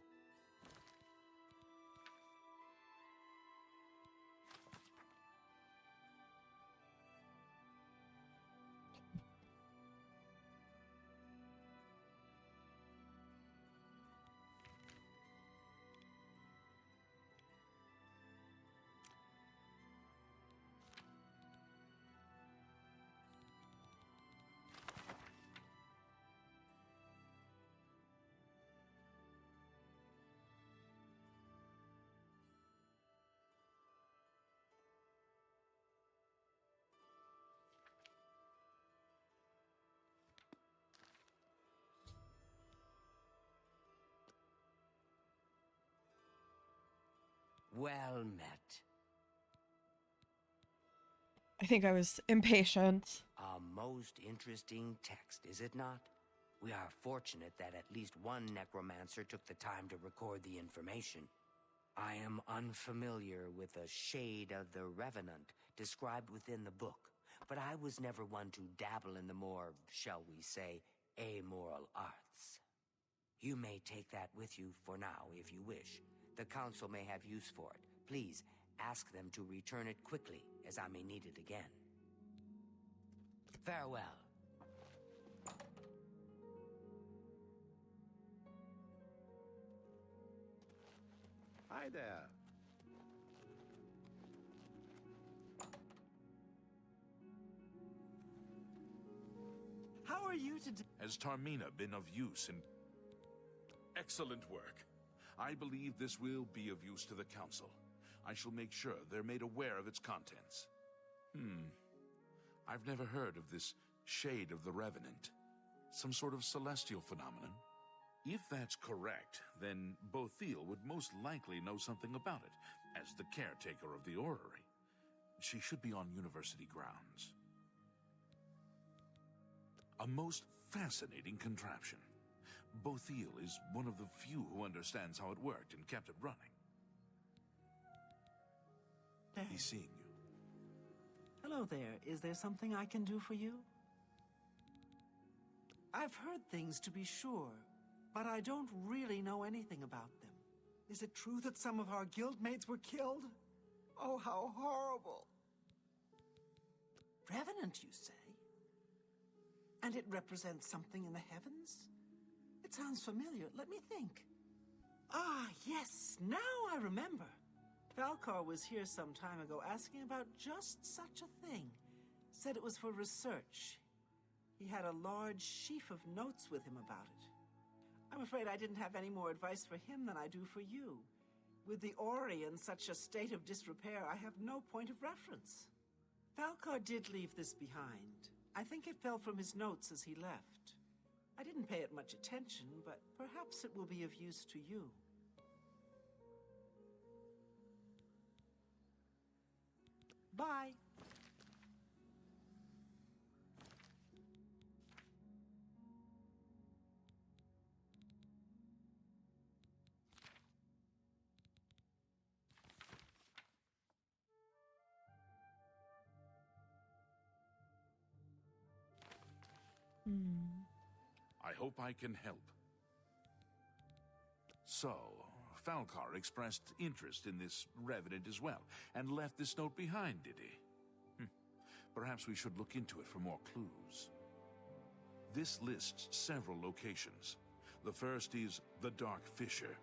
[SPEAKER 1] Well met.
[SPEAKER 2] I think I was impatient.
[SPEAKER 1] A most interesting text, is it not? We are fortunate that at least one necromancer took the time to record the information. I am unfamiliar with the shade of the Revenant described within the book, but I was never one to dabble in the more, shall we say, amoral arts. You may take that with you for now if you wish. The Council may have use for it. Please, ask them to return it quickly, as I may need it again. Farewell.
[SPEAKER 5] Hi there.
[SPEAKER 8] How are you today?
[SPEAKER 4] Has Tarmina been of use in... Excellent work. I believe this will be of use to the Council. I shall make sure they're made aware of its contents. I've never heard of this shade of the Revenant. Some sort of celestial phenomenon? If that's correct, then Bothil would most likely know something about it, as the caretaker of the orrery. She should be on university grounds. A most fascinating contraption. Bothil is one of the few who understands how it worked and kept it running. He's seeing you.
[SPEAKER 8] Hello there. Is there something I can do for you? I've heard things, to be sure, but I don't really know anything about them. Is it true that some of our guildmates were killed? Oh, how horrible. Revenant, you say? And it represents something in the heavens? It sounds familiar. Let me think. Ah, yes, now I remember. Falcar was here some time ago asking about just such a thing. Said it was for research. He had a large sheaf of notes with him about it. I'm afraid I didn't have any more advice for him than I do for you. With the Ori in such a state of disrepair, I have no point of reference. Falcar did leave this behind. I think it fell from his notes as he left. I didn't pay it much attention, but perhaps it will be of use to you. Bye.
[SPEAKER 4] I hope I can help. So, Falcar expressed interest in this Revenant as well, and left this note behind, did he? Perhaps we should look into it for more clues. This lists several locations. The first is the Dark Fissure,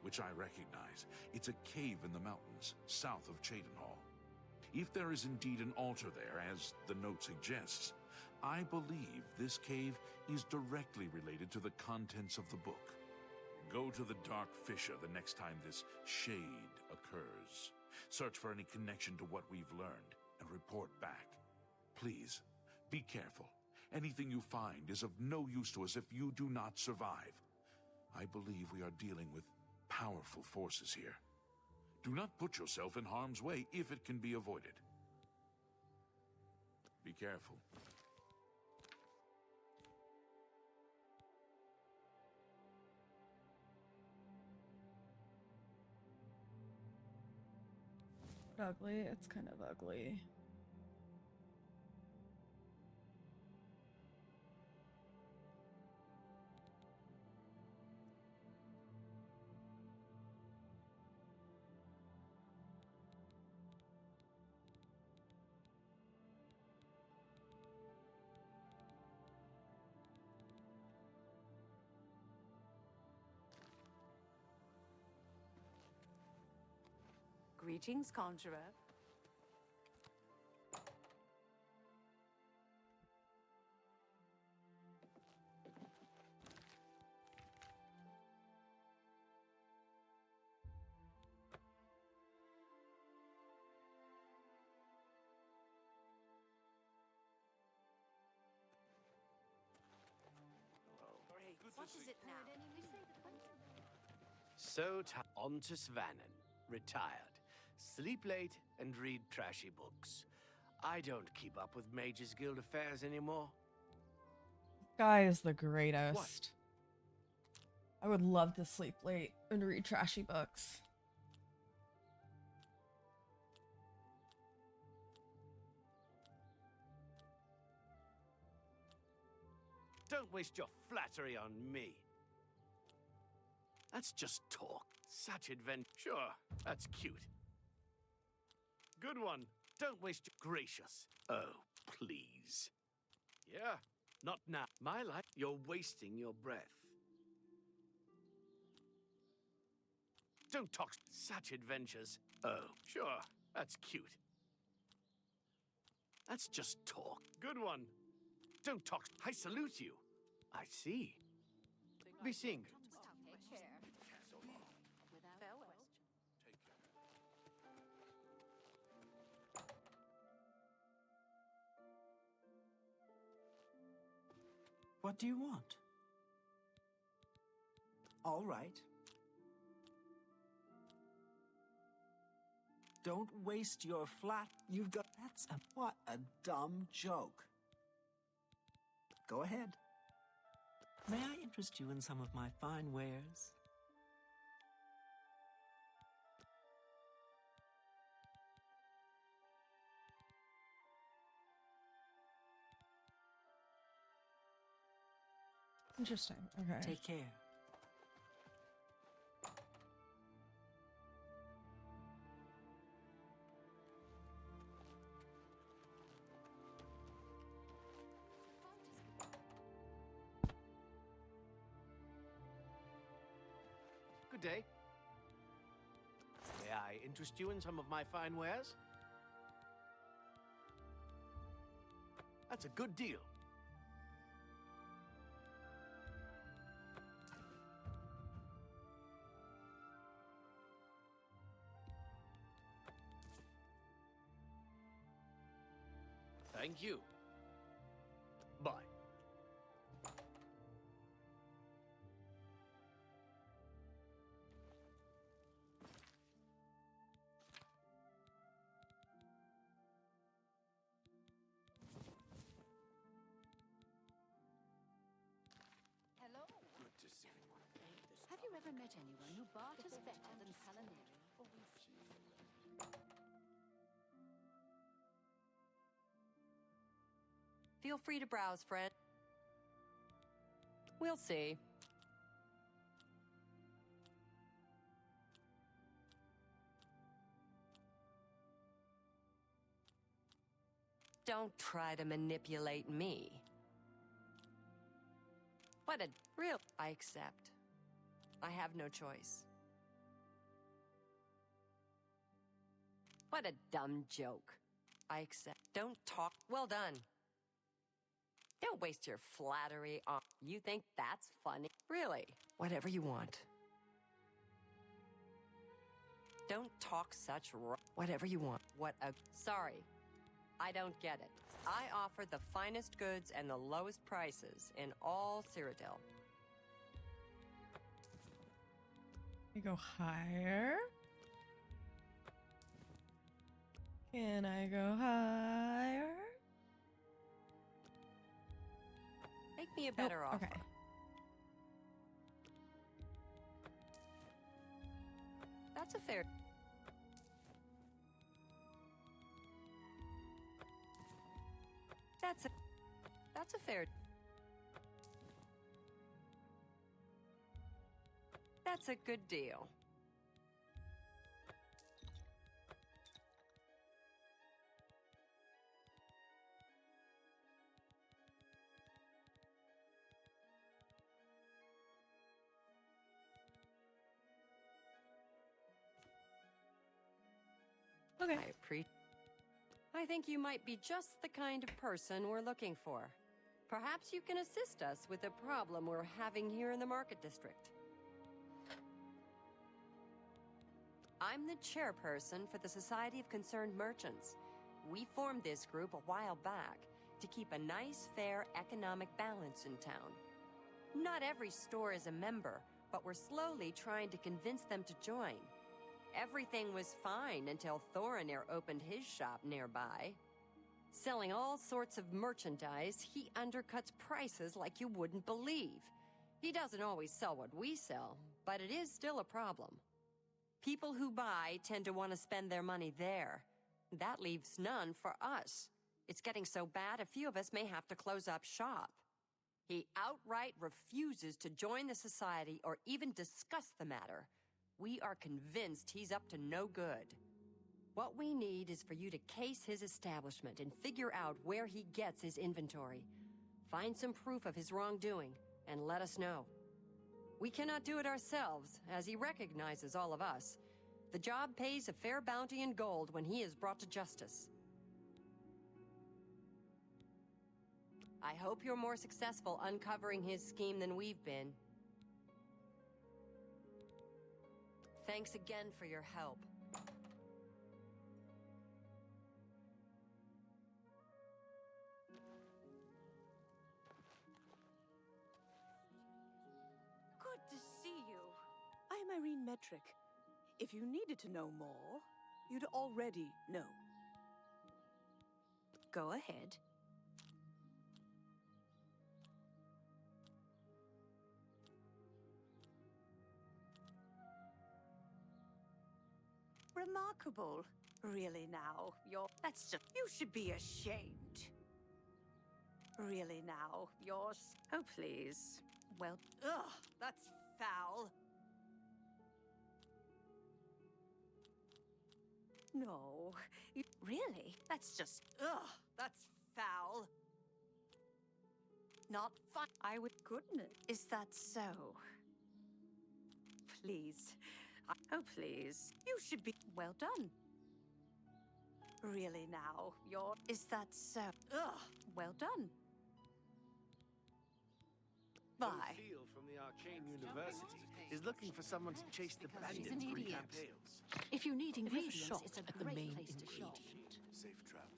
[SPEAKER 4] which I recognize. It's a cave in the mountains, south of Cheydinhall. If there is indeed an altar there, as the note suggests, I believe this cave is directly related to the contents of the book. Go to the Dark Fissure the next time this shade occurs. Search for any connection to what we've learned and report back. Please, be careful. Anything you find is of no use to us if you do not survive. I believe we are dealing with powerful forces here. Do not put yourself in harm's way if it can be avoided. Be careful.
[SPEAKER 2] Ugly. It's kind of ugly.
[SPEAKER 3] Greetings, conjurer.
[SPEAKER 6] What is it now?
[SPEAKER 5] So, on to Svannon. Retired. Sleep late and read trashy books. I don't keep up with Mages Guild affairs anymore.
[SPEAKER 2] Guy is the greatest. I would love to sleep late and read trashy books.
[SPEAKER 5] Don't waste your flattery on me. That's just talk. Such adventure. Sure, that's cute. Good one. Don't waste your gracious. Oh, please. Yeah, not now. My life. You're wasting your breath. Don't talk such adventures. Oh, sure, that's cute. That's just talk. Good one. Don't talk. I salute you. I see. Be seeing you.
[SPEAKER 8] What do you want? All right. Don't waste your flat. You've got. What a dumb joke. Go ahead. May I interest you in some of my fine wares?
[SPEAKER 2] Interesting. Okay.
[SPEAKER 8] Take care.
[SPEAKER 5] Good day. May I interest you in some of my fine wares? That's a good deal. Thank you. Bye.
[SPEAKER 6] Hello. Good to see you. Have you ever met anyone who barters better than Palinari?
[SPEAKER 13] Feel free to browse, friend. We'll see. Don't try to manipulate me. What a real... I accept. I have no choice. What a dumb joke. I accept. Don't talk... Well done. Don't waste your flattery on... You think that's funny? Really? Whatever you want. Don't talk such whatever you want. What a... Sorry. I don't get it. I offer the finest goods and the lowest prices in all Cyrodiil.
[SPEAKER 2] You go higher? Can I go higher?
[SPEAKER 13] Make me a better offer.
[SPEAKER 2] Okay.
[SPEAKER 13] That's a fair... That's a fair... That's a good deal.
[SPEAKER 2] Okay.
[SPEAKER 13] I think you might be just the kind of person we're looking for. Perhaps you can assist us with a problem we're having here in the Market District. I'm the chairperson for the Society of Concerned Merchants. We formed this group a while back to keep a nice, fair economic balance in town. Not every store is a member, but we're slowly trying to convince them to join. Everything was fine until Thorinir opened his shop nearby. Selling all sorts of merchandise, he undercuts prices like you wouldn't believe. He doesn't always sell what we sell, but it is still a problem. People who buy tend to want to spend their money there. That leaves none for us. It's getting so bad a few of us may have to close up shop. He outright refuses to join the society or even discuss the matter. We are convinced he's up to no good. What we need is for you to case his establishment and figure out where he gets his inventory. Find some proof of his wrongdoing and let us know. We cannot do it ourselves, as he recognizes all of us. The job pays a fair bounty in gold when he is brought to justice. I hope you're more successful uncovering his scheme than we've been. Thanks again for your help.
[SPEAKER 3] Good to see you. I'm Irene Metric. If you needed to know more, you'd already know. Go ahead. Remarkable. Really now, that's just... You should be ashamed. Really now, Oh, please. Well... Ugh, that's foul. No. Really? That's just... Ugh, that's foul. Not fun. I would... Goodness. Is that so? Please. Oh, please. You should be... Well done. Really now, Is that so? Ugh, well done. Bye.
[SPEAKER 5] Phil from the Arcane University is looking for someone to chase the bandits
[SPEAKER 6] she's an
[SPEAKER 5] through
[SPEAKER 6] idiot.
[SPEAKER 5] campaigns.
[SPEAKER 6] If you need ingredients,
[SPEAKER 12] shot
[SPEAKER 6] it's a
[SPEAKER 12] at the
[SPEAKER 6] great
[SPEAKER 12] main
[SPEAKER 6] place to shop.
[SPEAKER 5] Safe travel.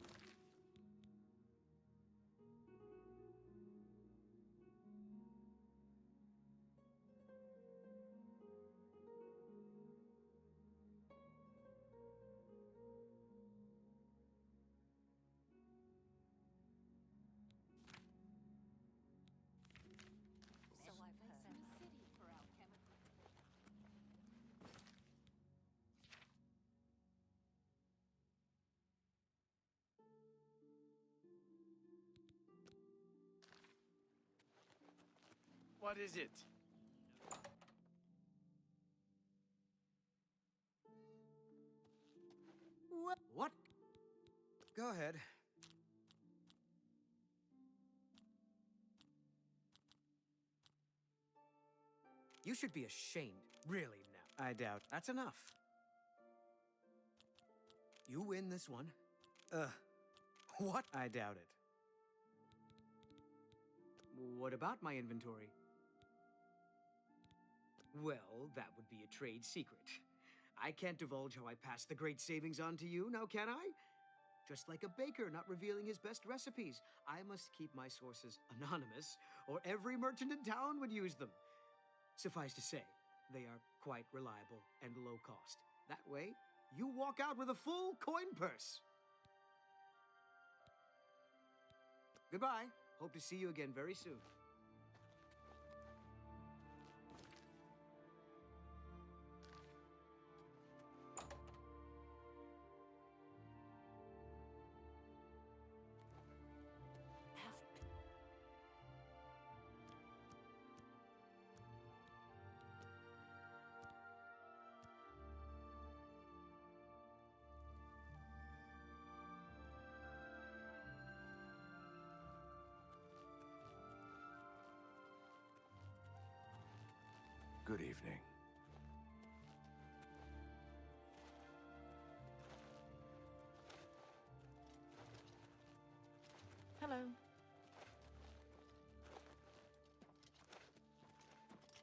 [SPEAKER 6] So I've heard. City for alchemical.
[SPEAKER 5] What is it?
[SPEAKER 9] What? Go ahead. You should be ashamed. Really now. I doubt. That's enough. You win this one. What? I doubt it. What about my inventory? Well, that would be a trade secret. I can't divulge how I pass the great savings on to you, now can I? Just like a baker not revealing his best recipes, I must keep my sources anonymous, or every merchant in town would use them. Suffice to say, they are quite reliable and low cost. That way, you walk out with a full coin purse. Goodbye. Hope to see you again very soon.
[SPEAKER 4] Good evening.
[SPEAKER 3] Hello.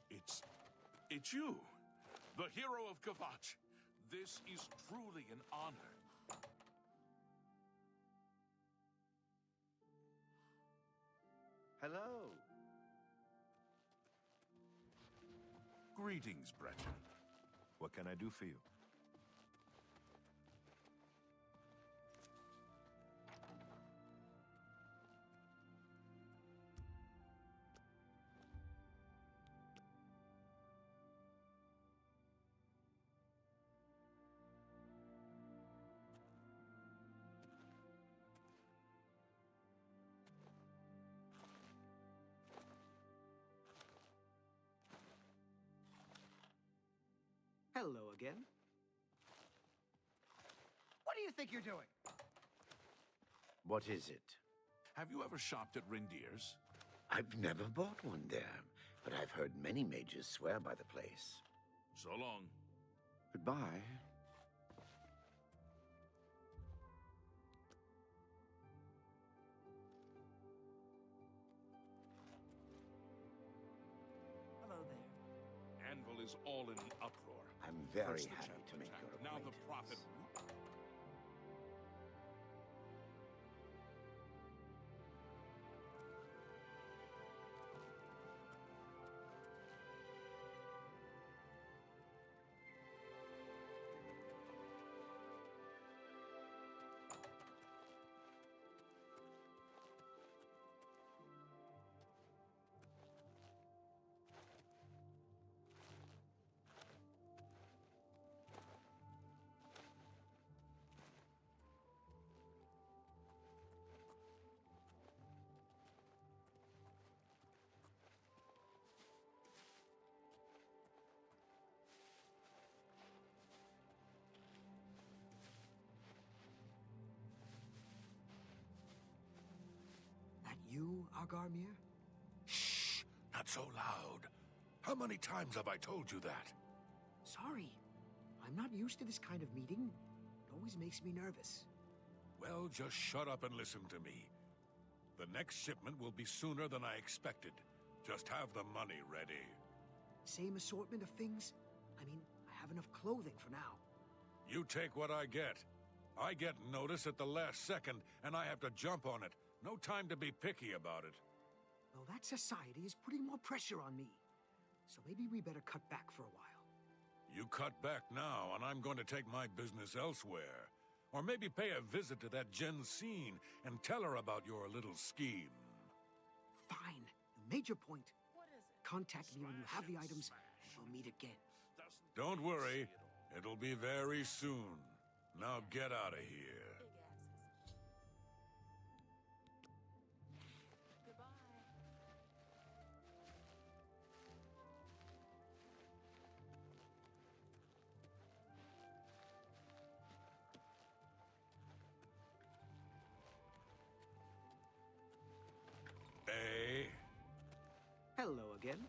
[SPEAKER 4] It's you, the hero of Kvatch. This is truly an honor.
[SPEAKER 5] Hello.
[SPEAKER 4] Greetings, Breton.
[SPEAKER 7] What can I do for you?
[SPEAKER 9] Hello again. What do you think you're doing?
[SPEAKER 10] What is it?
[SPEAKER 4] Have you ever shopped at Rindier's?
[SPEAKER 10] I've never bought one there, but I've heard many mages swear by the place.
[SPEAKER 4] So long.
[SPEAKER 10] Goodbye.
[SPEAKER 8] Hello there.
[SPEAKER 4] Anvil is all in an uproar.
[SPEAKER 10] I'm very
[SPEAKER 4] First the
[SPEAKER 10] happy
[SPEAKER 4] chapel
[SPEAKER 10] to make
[SPEAKER 4] attack,
[SPEAKER 10] your
[SPEAKER 4] now the
[SPEAKER 10] acquaintance.
[SPEAKER 4] prophet.
[SPEAKER 9] That you, Argarmir?
[SPEAKER 4] Shh! Not so loud. How many times have I told you that?
[SPEAKER 9] Sorry. I'm not used to this kind of meeting. It always makes me nervous.
[SPEAKER 4] Well, just shut up and listen to me. The next shipment will be sooner than I expected. Just have the money ready.
[SPEAKER 9] Same assortment of things? I mean, I have enough clothing for now.
[SPEAKER 4] You take what I get. I get notice at the last second, and I have to jump on it. No time to be picky about it.
[SPEAKER 9] Well, that society is putting more pressure on me. So maybe we better cut back for a while.
[SPEAKER 4] You cut back now, and I'm going to take my business elsewhere. Or maybe pay a visit to that Jensine and tell her about your little scheme.
[SPEAKER 9] Fine. You made your point. Contact me when you have the items, and we'll meet again.
[SPEAKER 4] Don't worry. It'll be very soon. Now get out of here. Hey.
[SPEAKER 9] Hello again.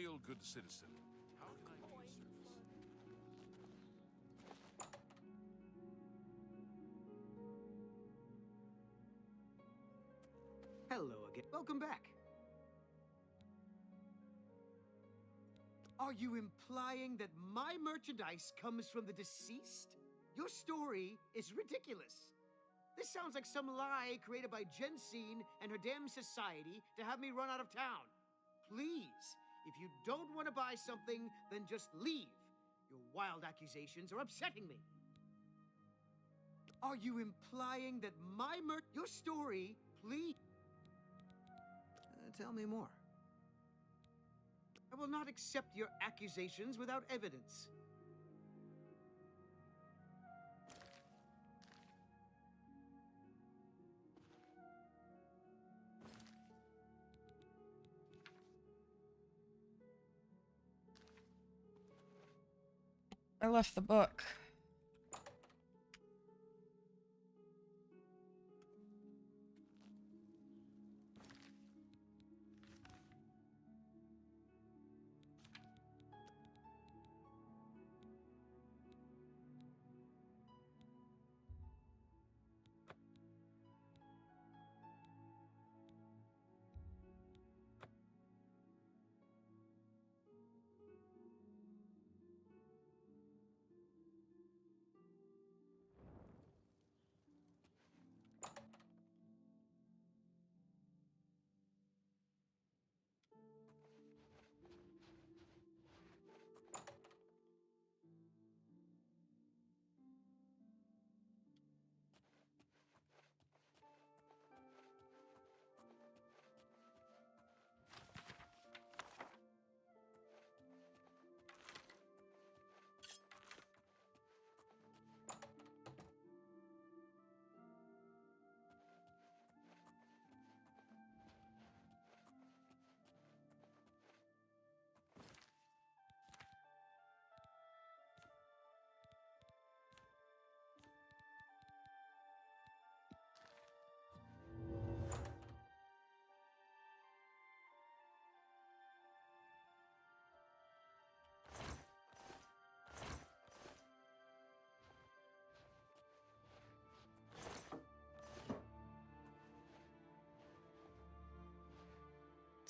[SPEAKER 4] Hail, good citizen. How can I be of service?
[SPEAKER 9] Hello again. Welcome back. Are you implying that my merchandise comes from the deceased? Your story is ridiculous. This sounds like some lie created by Jensine and her damn society to have me run out of town. Please, if you don't want to buy something, then just leave. Your wild accusations are upsetting me. Are you implying that my your story, please? Tell me more. I will not accept your accusations without evidence.
[SPEAKER 2] I left the book.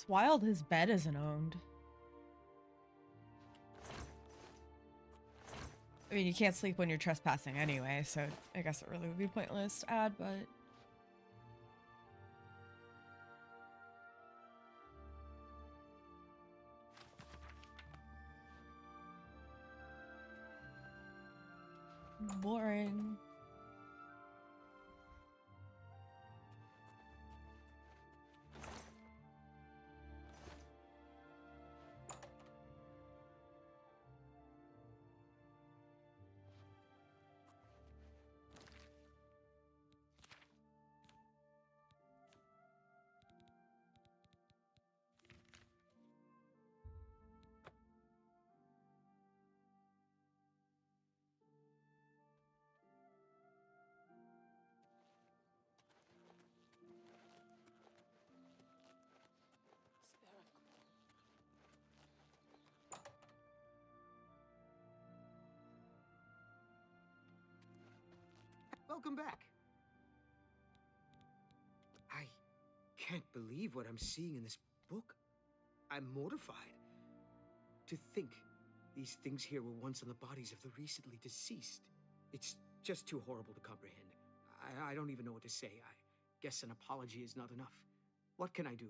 [SPEAKER 2] It's wild his bed isn't owned. I mean, you can't sleep when you're trespassing anyway, so I guess it really would be pointless to add, but... Boring.
[SPEAKER 9] Welcome back. I can't believe what I'm seeing in this book. I'm mortified. To think these things here were once on the bodies of the recently deceased. It's just too horrible to comprehend. I don't even know what to say. I guess an apology is not enough. What can I do?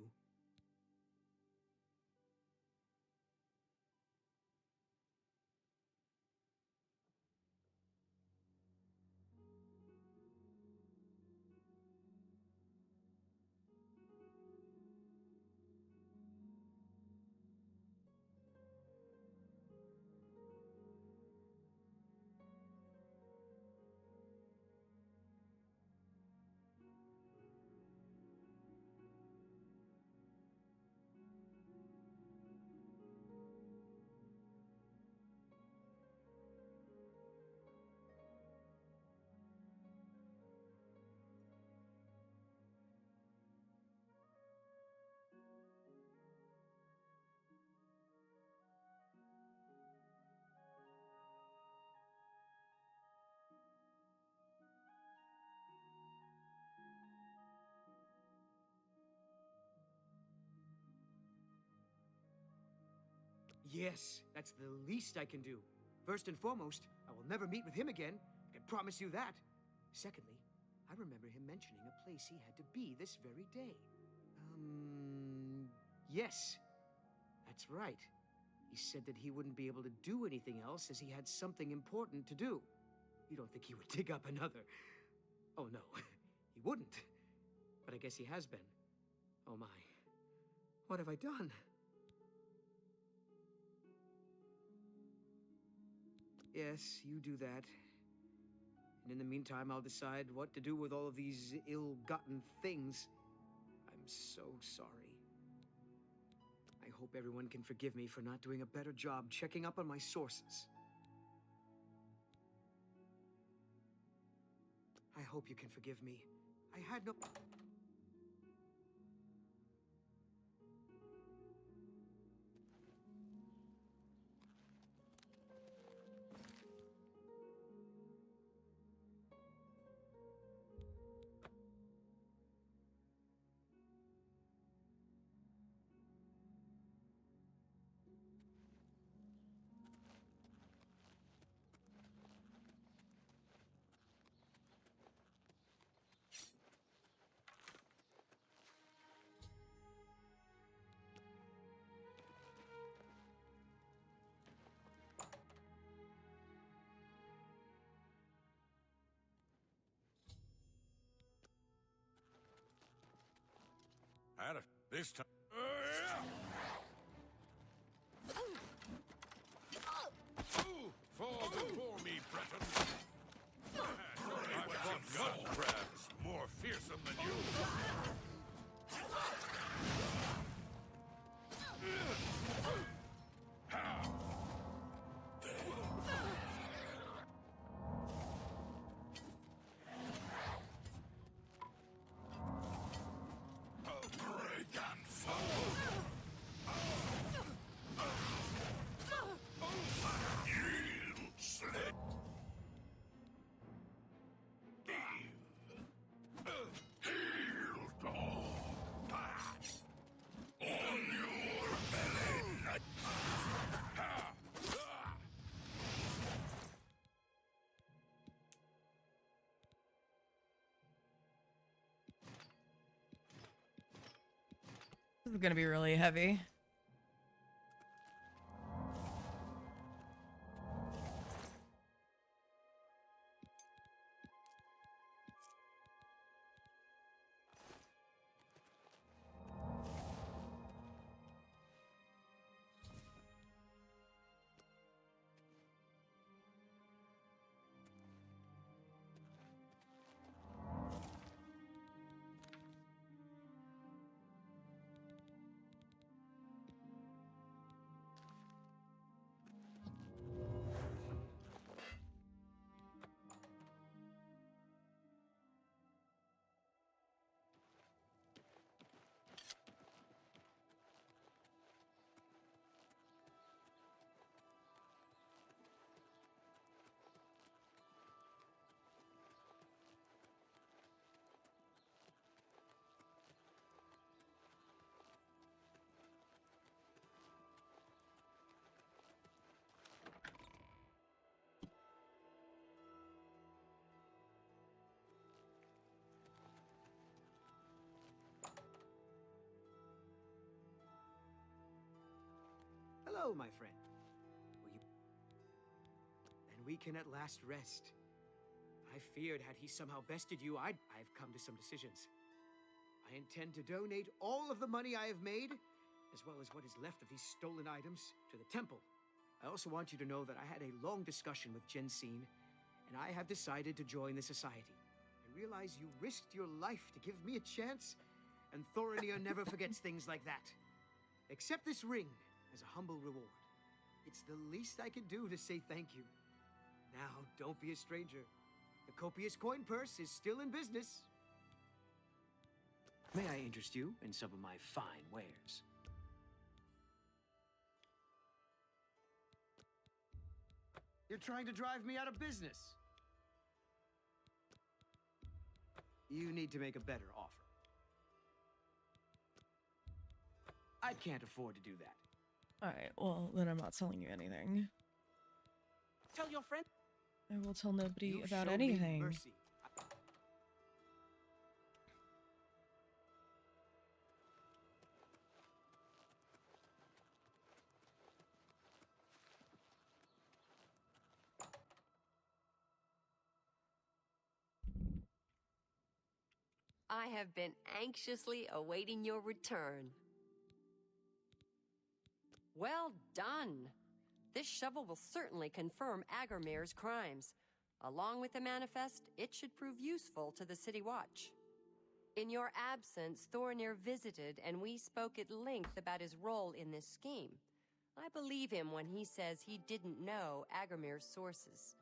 [SPEAKER 9] Yes, that's the least I can do. First and foremost, I will never meet with him again. I can promise you that. Secondly, I remember him mentioning a place he had to be this very day. Yes. That's right. He said that he wouldn't be able to do anything else as he had something important to do. You don't think he would dig up another... Oh, no. He wouldn't. But I guess he has been. Oh, my. What have I done? Yes, you do that. And in the meantime, I'll decide what to do with all of these ill-gotten things. I'm so sorry. I hope everyone can forgive me for not doing a better job checking up on my sources. I hope you can forgive me. I had no...
[SPEAKER 4] Out of this time. Fall before me, Breton. I've got mud crabs more fearsome than you.
[SPEAKER 2] This is gonna be really heavy.
[SPEAKER 9] Hello, my friend. Will you... Then we can at last rest. I feared had he somehow bested you, I've come to some decisions. I intend to donate all of the money I have made, as well as what is left of these stolen items, to the temple. I also want you to know that I had a long discussion with Jensine, and I have decided to join the society. I realize you risked your life to give me a chance, and Thorinir never forgets things like that. Accept this ring as a humble reward. It's the least I can do to say thank you. Now, don't be a stranger. The copious coin purse is still in business. May I interest you in some of my fine wares? You're trying to drive me out of business. You need to make a better offer. I can't afford to do that.
[SPEAKER 2] Alright, well, then I'm not selling you anything.
[SPEAKER 3] Tell your friend.
[SPEAKER 2] I will tell nobody
[SPEAKER 9] You
[SPEAKER 2] about
[SPEAKER 9] showed me
[SPEAKER 2] anything.
[SPEAKER 9] mercy.
[SPEAKER 13] I have been anxiously awaiting your return. Well done. This shovel will certainly confirm Agarmir's crimes. Along with the manifest, it should prove useful to the City Watch. In your absence, Thornir visited, and we spoke at length about his role in this scheme. I believe him when he says he didn't know Agarmir's sources.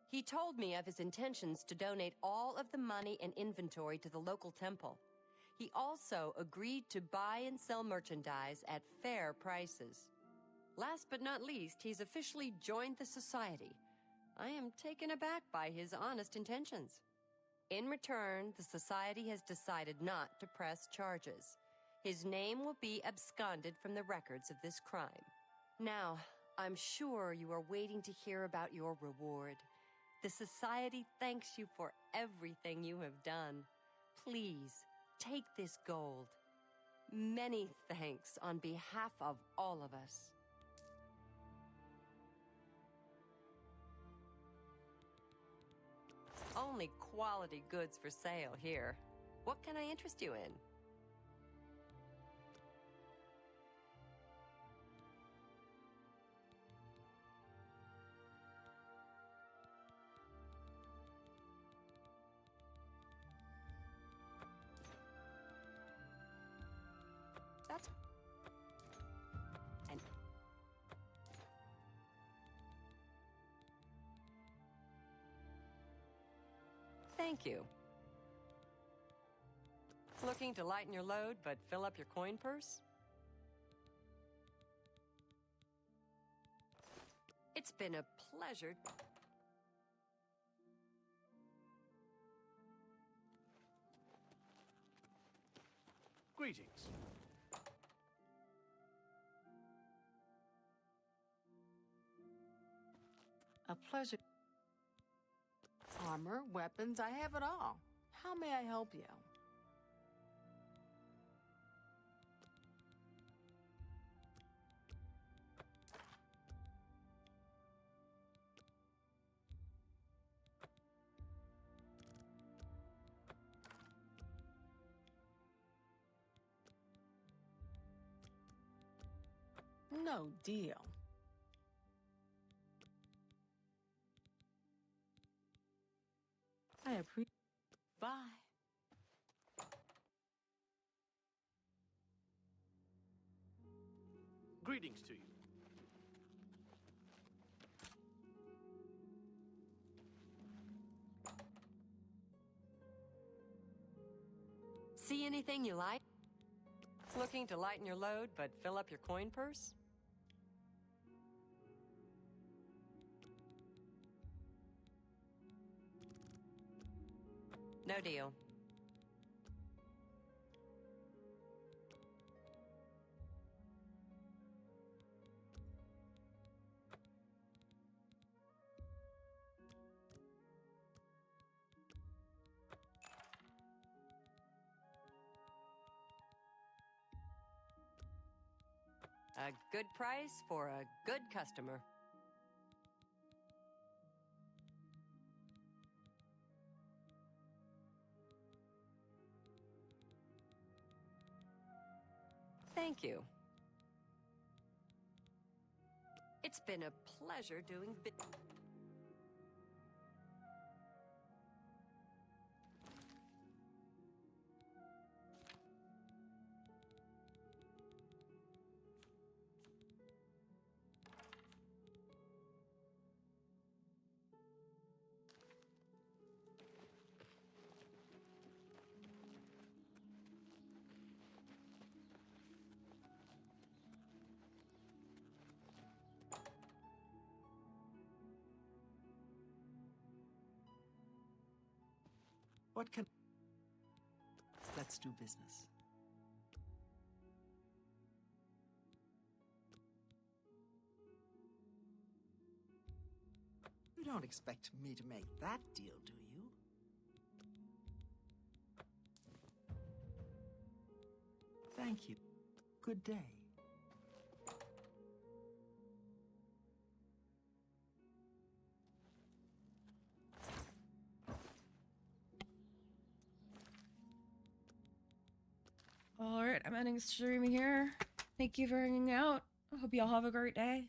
[SPEAKER 13] He told me of his intentions to donate all of the money and inventory to the local temple. He also agreed to buy and sell merchandise at fair prices. Last but not least, he's officially joined the society. I am taken aback by his honest intentions. In return, the society has decided not to press charges. His name will be absconded from the records of this crime. Now, I'm sure you are waiting to hear about your reward. The society thanks you for everything you have done. Please, take this gold. Many thanks on behalf of all of us. Only quality goods for sale here. What can I interest you in? That's... And... Thank you. Looking to lighten your load, but fill up your coin purse? It's been a pleasure.
[SPEAKER 5] Greetings.
[SPEAKER 14] A pleasure. Armor, weapons, I have it all. How may I help you? No deal. I appreciate. Bye.
[SPEAKER 5] Greetings to you.
[SPEAKER 13] See anything you like? Looking to lighten your load, but fill up your coin purse? No deal. A good price for a good customer. Thank you. It's been a pleasure doing business.
[SPEAKER 8] What can... Let's do business. You don't expect me to make that deal, do you? Thank you. Good day.
[SPEAKER 2] Alright, I'm ending streaming here. Thank you for hanging out. I hope y'all have a great day.